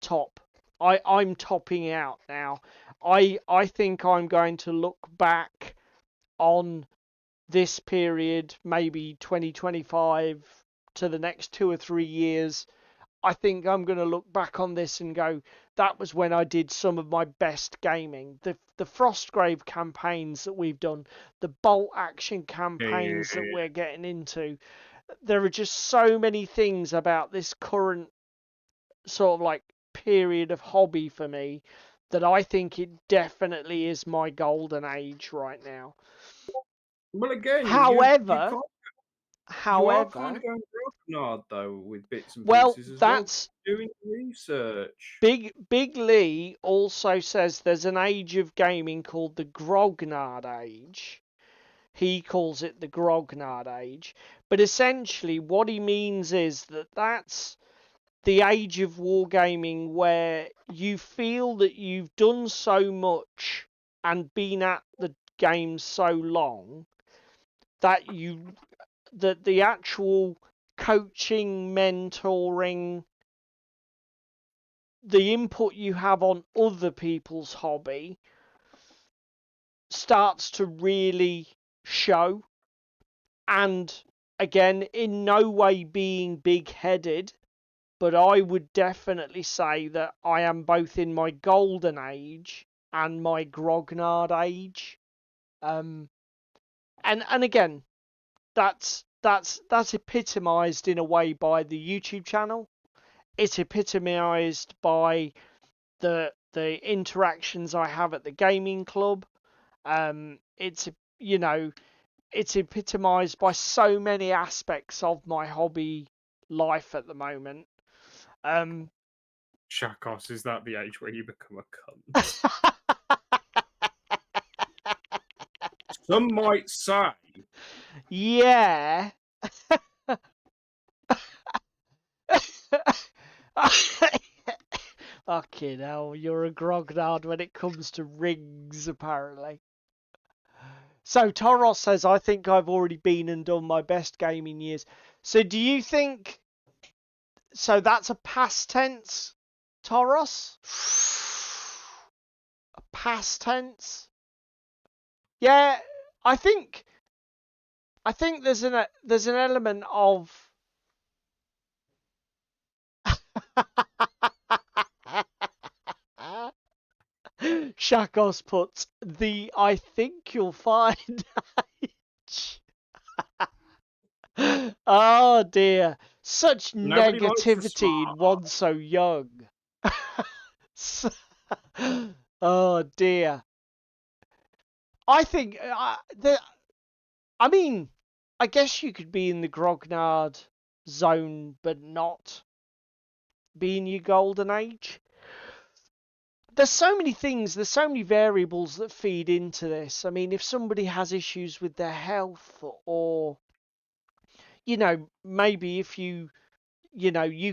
top. I'm topping out now. I think I'm going to look back on this period, maybe 2025 to the next 2 or 3 years. I think I'm going to look back on this and go, that was when I did some of my best gaming. The Frostgrave campaigns that we've done, the Bolt Action campaigns that we're getting into. There are just so many things about this current sort of like period of hobby for me that I think it definitely is my golden age right now. Well, again, However, you are kind of going grognard though with bits and well, pieces as well. that's Doing research. Big Lee also says there's an age of gaming called the grognard age. He calls it the grognard age, but essentially what he means is that that's the age of wargaming where you feel that you've done so much and been at the game so long that the actual coaching, mentoring, the input you have on other people's hobby starts to really show. And again, in no way being big-headed, but I would definitely say that I am both in my golden age and my grognard age. And again, that's epitomised in a way by the YouTube channel. It's epitomised by the interactions I have at the gaming club. It's it's epitomised by so many aspects of my hobby life at the moment. Shakos, is that the age where you become a cunt? Some might say. Yeah. Fucking hell, you're a grognard when it comes to rings, apparently. So Toros says, I think I've already been and done my best gaming years. So do you think... So that's a past tense, Toros? A past tense? Yeah, I think there's an element of... Shakos puts the I think you'll find age. Oh dear. Such Nobody likes the negativity in smart one so young. Oh dear. I think I mean, I guess you could be in the grognard zone but not be in your golden age. There's so many things, there's so many variables that feed into this. I mean, if somebody has issues with their health, or maybe if you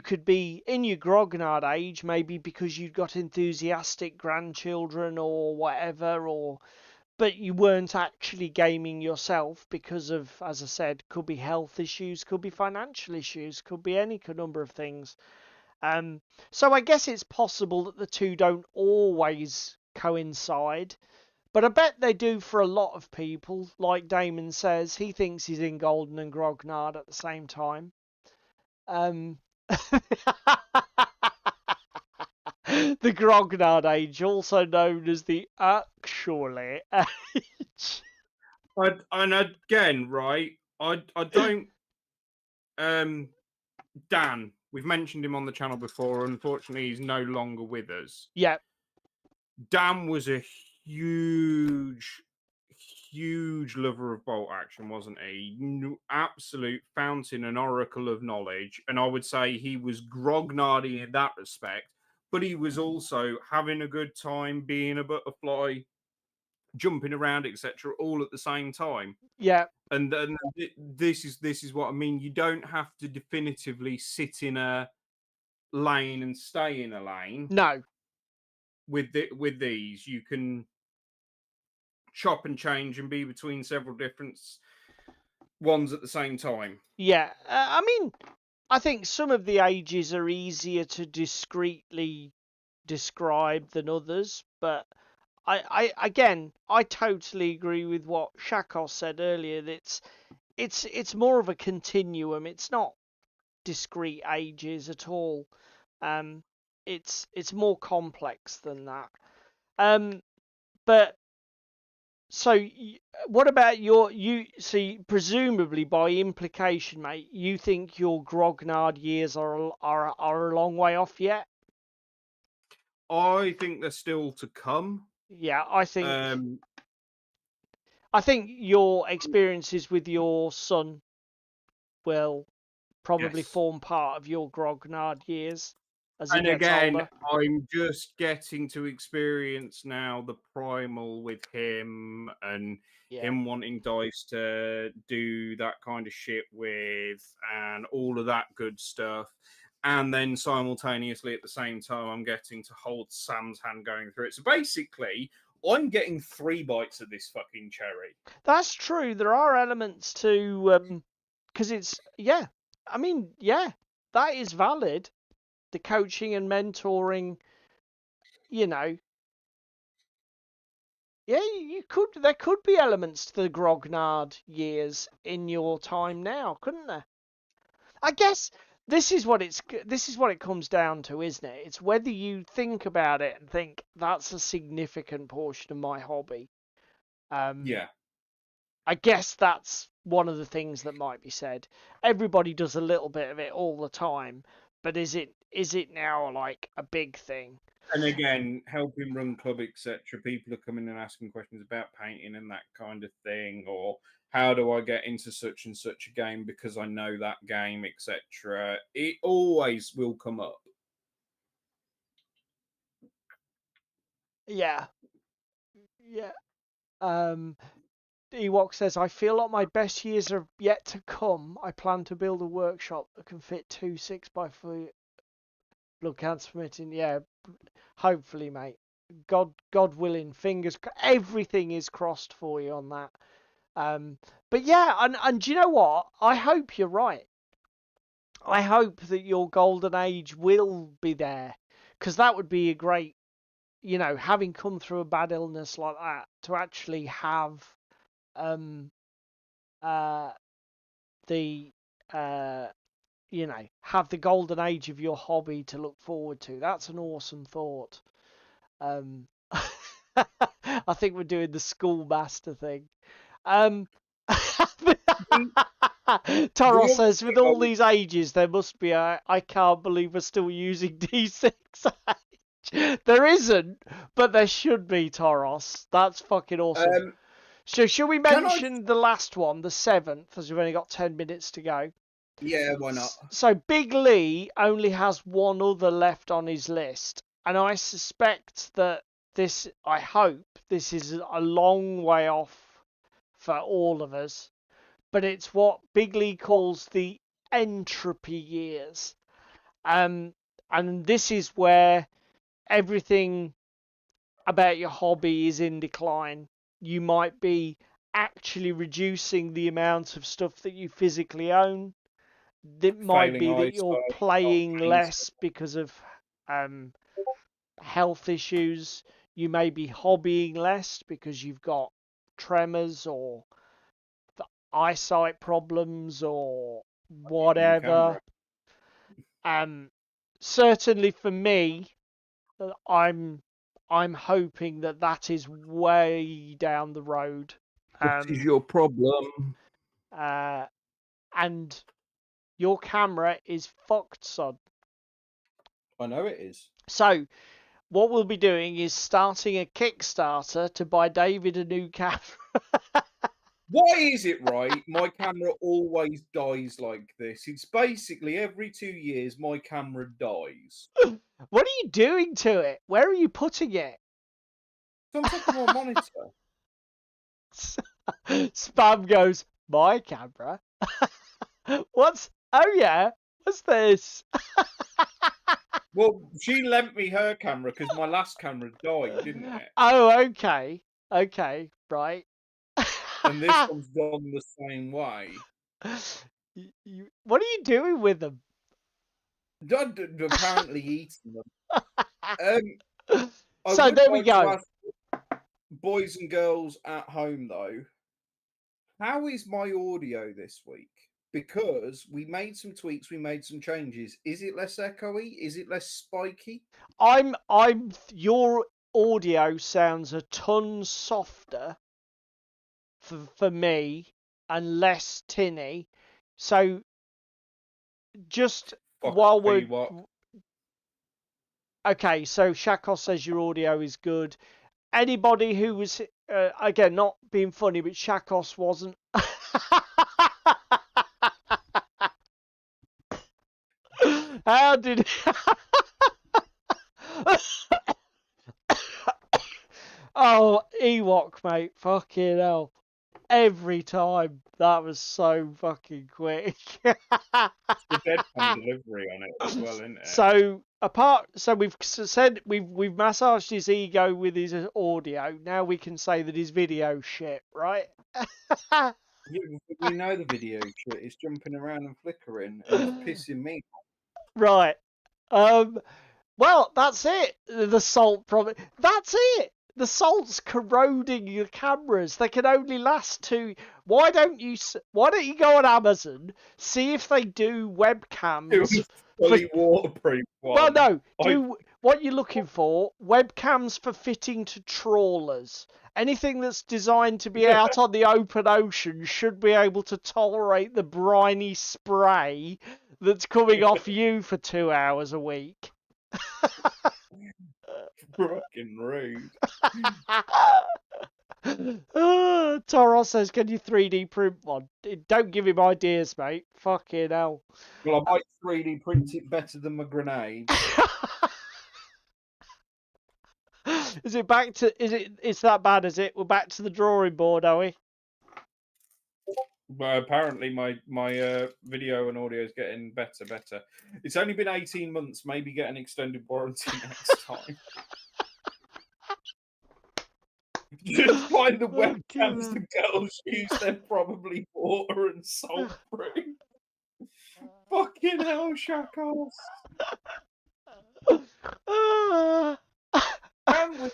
could be in your grognard age, maybe because you've got enthusiastic grandchildren or whatever, but you weren't actually gaming yourself because of, as I said, could be health issues, could be financial issues, could be any number of things. So I guess it's possible that the two don't always coincide, but I bet they do for a lot of people. Like Damon says, he thinks he's in Golden and Grognard at the same time. the grognard age, also known as the actually age. And again, right? I don't. Dan, we've mentioned him on the channel before. Unfortunately, he's no longer with us. Yeah, Dan was a huge, huge lover of bolt action, wasn't he? Absolute fountain and oracle of knowledge. And I would say he was grognardy in that respect, but he was also having a good time, being a butterfly, jumping around, etc., all at the same time. yeah, And this is what I mean. You don't have to definitively sit in a lane and stay in a lane no, with these. You can chop and change and be between several different ones at the same time. yeah. I mean, I think some of the ages are easier to discreetly describe than others, but I totally agree with what Shakos said earlier. That it's more of a continuum. It's not discrete ages at all. It's more complex than that. But so what about you? See, presumably by implication, mate, you think your grognard years are a long way off yet? I think they're still to come. Yeah, I think your experiences with your son will probably Yes. form part of your grognard years as he And gets again, older. I'm just getting to experience now the primal with him and Yeah, him wanting dice to do that kind of shit with and all of that good stuff. And then simultaneously at the same time, I'm getting to hold Sam's hand going through it. So basically, I'm getting 3 bites of this fucking cherry. that's true. There are elements to because it's yeah. I mean, yeah, that is valid. The coaching and mentoring, you know, yeah, there could be elements to the grognard years in your time now, couldn't there? I guess this is what it comes down to, isn't it? It's whether you think about it and think that's a significant portion of my hobby. Yeah. I guess that's one of the things that might be said. Everybody does a little bit of it all the time, but is it now like a big thing? And again, helping run club, etc. People are coming and asking questions about painting and that kind of thing, or how do I get into such and such a game because I know that game, etc. It always will come up. Yeah, yeah. Ewok says, I feel like my best years are yet to come. I plan to build a workshop that can fit 2 6x4 blood cancer permitting. Yeah, hopefully, mate. God willing, everything is crossed for you on that. But yeah, and do you know what? I hope you're right. I hope that your golden age will be there, because that would be a great, having come through a bad illness like that, to actually have um the have the golden age of your hobby to look forward to. That's an awesome thought. I think we're doing the schoolmaster thing. Toro says, with all these ages, there must be I can't believe we're still using D6 age. There isn't, but there should be, Toros. That's fucking awesome. So should we mention the last one, the 7th, as we've only got 10 minutes to go? Yeah, why not? So Big Lee only has one other left on his list, and I suspect that I hope this is a long way off for all of us, but it's what Big Lee calls the entropy years. And this is where everything about your hobby is in decline. You might be actually reducing the amount of stuff that you physically own. It might be that you're playing less because of health issues. You may be hobbying less because you've got tremors or eyesight problems or whatever. Certainly for me, I'm hoping that is way down the road. What is your problem? And your camera is fucked, son. I know it is. So what we'll be doing is starting a Kickstarter to buy David a new camera. Why is it right? My camera always dies like this. It's basically every 2 years my camera dies. What are you doing to it? Where are you putting it? It's on top of my monitor. Spam goes, my camera? What's... Oh yeah, what's this? Well, she lent me her camera because my last camera died, didn't it? Oh, okay. Okay, right. And this one's gone the same way. What are you doing with them? Apparently eating them. So there we go. Ask boys and girls at home though, how is my audio this week? Because we made some tweaks, we made some changes. Is it less echoey? Is it less spiky? Your audio sounds a ton softer for me and less tinny. So just while we're okay, so Shakos says your audio is good. Anybody who was again, not being funny, but Shakos wasn't. How did? Oh, Ewok, mate, fucking hell! Every time that was so fucking quick. The deadpan delivery on it as well, isn't it? So we've said we've massaged his ego with his audio. Now we can say that his video shit, right? We know the video shit is jumping around and flickering, and it's pissing me off. Right. Well, that's it. The salt problem. That's it. The salt's corroding your cameras. They can only last 2. Why don't you go on Amazon, see if they do webcams? Fully waterproof one. Well, no. Do what you're looking for. Webcams for fitting to trawlers. Anything that's designed to be out on the open ocean should be able to tolerate the briny spray that's coming off you for 2 hours a week. Fucking rude. Toros says, can you 3D print one? Don't give him ideas, mate. Fucking hell. Well, I might 3D print it better than my grenade. It's that bad, is it? We're back to the drawing board, are we? But apparently my video and audio is getting better. It's only been 18 months. Maybe get an extended warranty next time. Just find the webcams the girls use. They're probably water and salt free. Fucking hell, Shakos. Can we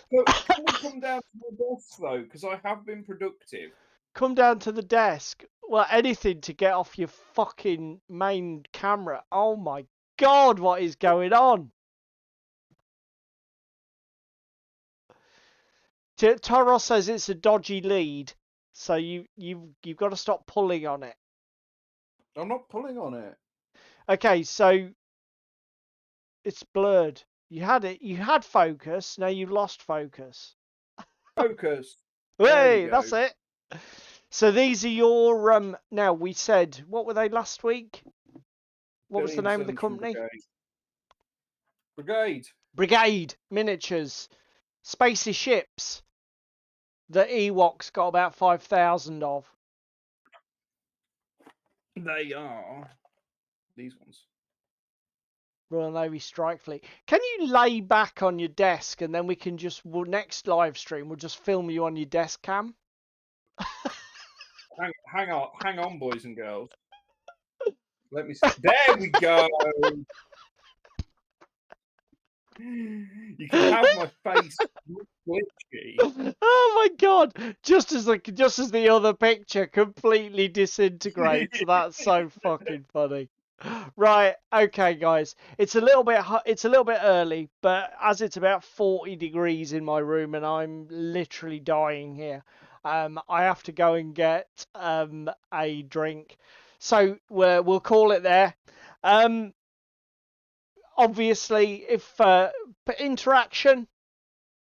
come down to the desk though? Because I have been productive. Come down to the desk. Well, anything to get off your fucking main camera. Oh my god, what is going on? Toros says it's a dodgy lead, so you've got to stop pulling on it. I'm not pulling on it. Okay, so it's blurred. You had focus, now you've lost focus. Focus. Hey, that's it. So these are your now we said, what were they last week? What was the name of the company? Brigade Miniatures. Spacey ships that Ewoks got about 5,000 of. They are these ones. Royal Navy Strike Fleet. Can you lay back on your desk and then we can next live stream we'll just film you on your desk cam? hang on, boys and girls. Let me see. There we go. You can have my face glitchy. Oh my god! Just as the other picture completely disintegrates. That's so fucking funny. Right, okay, guys. It's a little bit early, but as it's about 40 degrees in my room and I'm literally dying here, I have to go and get a drink. So we'll call it there. Obviously, if for interaction,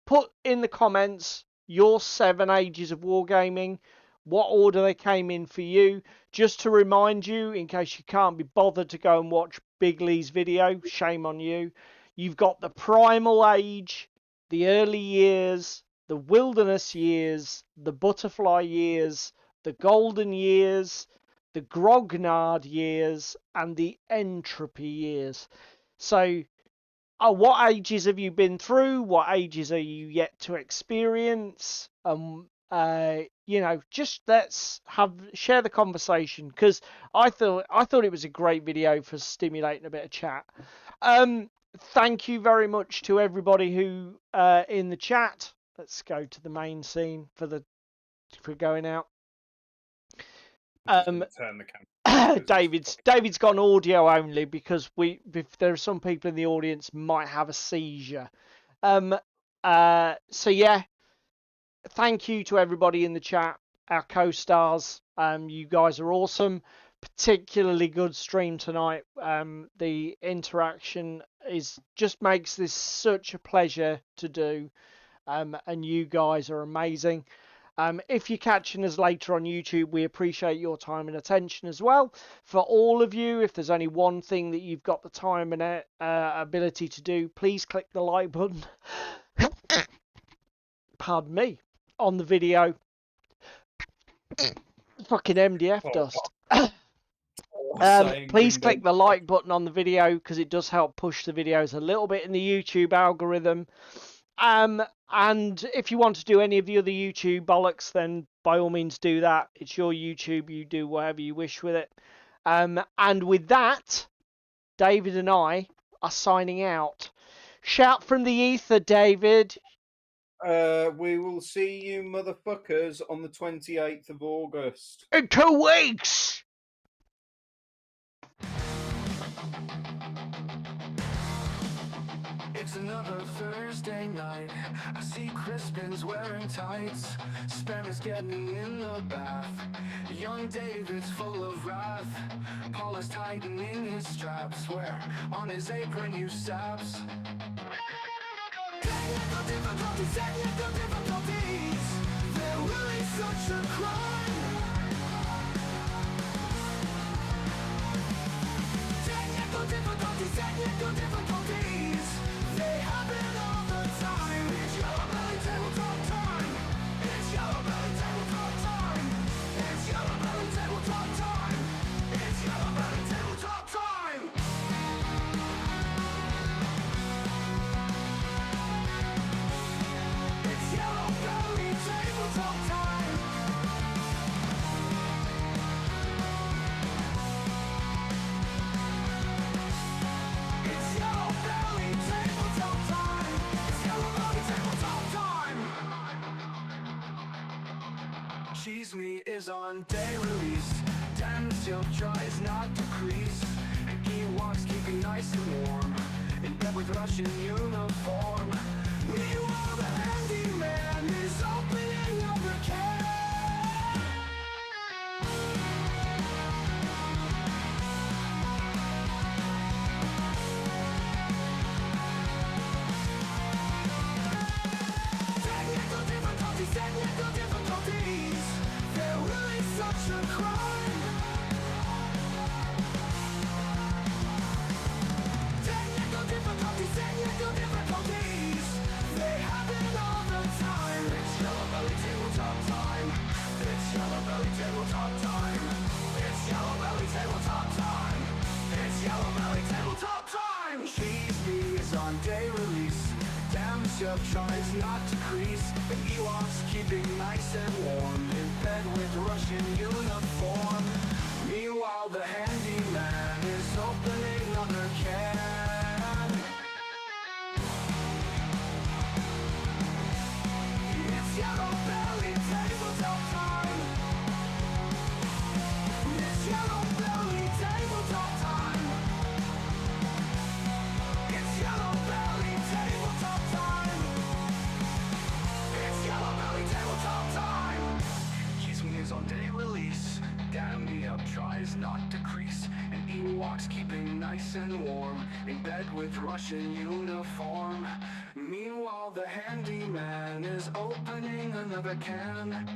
put in the comments your 7 ages of wargaming, what order they came in for you. Just to remind you, in case you can't be bothered to go and watch Big Lee's video, shame on you. You've got the primal age, the early years, the wilderness years, the butterfly years, the golden years, the grognard years, and the entropy years. So what ages have you been through? What ages are you yet to experience? Just let's share the conversation, because I thought it was a great video for stimulating a bit of chat. Thank you very much to everybody who in the chat. Let's go to the main scene for going out. Turn the camera. David's gone audio only because if there are some people in the audience might have a seizure. So yeah, thank you to everybody in the chat, our co-stars. You guys are awesome. Particularly good stream tonight. The interaction just makes this such a pleasure to do. And you guys are amazing. If you're catching us later on YouTube, we appreciate your time and attention as well. For all of you, if there's only one thing that you've got the time and ability to do, please click the like button. Pardon me. On the video. Fucking MDF dust. Please click the like button on the video, because it does help push the videos a little bit in the YouTube algorithm. And if you want to do any of the other YouTube bollocks, then by all means do that. It's your YouTube. You do whatever you wish with it. And with that, David and I are signing out. Shout from the ether, David. We will see you motherfuckers on the 28th of August. In 2 weeks! It's another Thursday night. I see Crispin's wearing tights. Spam is getting in the bath. Young David's full of wrath. Paul is tightening his straps. Where on his apron you saps. Technical difficulties. They're really such a crime. Technical difficulties. They happen all the time. It's Yellow Belly Tabletop time. It's Yellow Belly Tabletop time. It's Yellow Belly Tabletop time. It's Yellow Belly Tabletop time. It's Yellow Belly Tabletop time. It's Yellow Belly Tabletop time. It's Yellow Belly Tabletop time. Cheese meat is on day release. Damn silk tries not to crease. And Ewoks keeping nice and warm. In bed with Russian uniform. Meanwhile, the handyman is opening up the can. Technical difficulties. They're really such a crime. Technical difficulties. They happen all the time. It's Yellow Belly Tabletop time. It's Yellow Belly Tabletop time. It's Yellow Belly Tabletop time. It's Yellow Belly Tabletop time. Cheese meat is on day release. Damn chef tries not to crease. The Ewoks keeping nice and warm. In bed with Russian uniform. Meanwhile, the handyman is opening another can. It's Yellow Belly Tabletop time. It's Yellow Belly Tabletop time. rise, not decrease. And Ewoks keeping nice and warm, in bed with Russian uniform. Meanwhile the handyman is opening another can.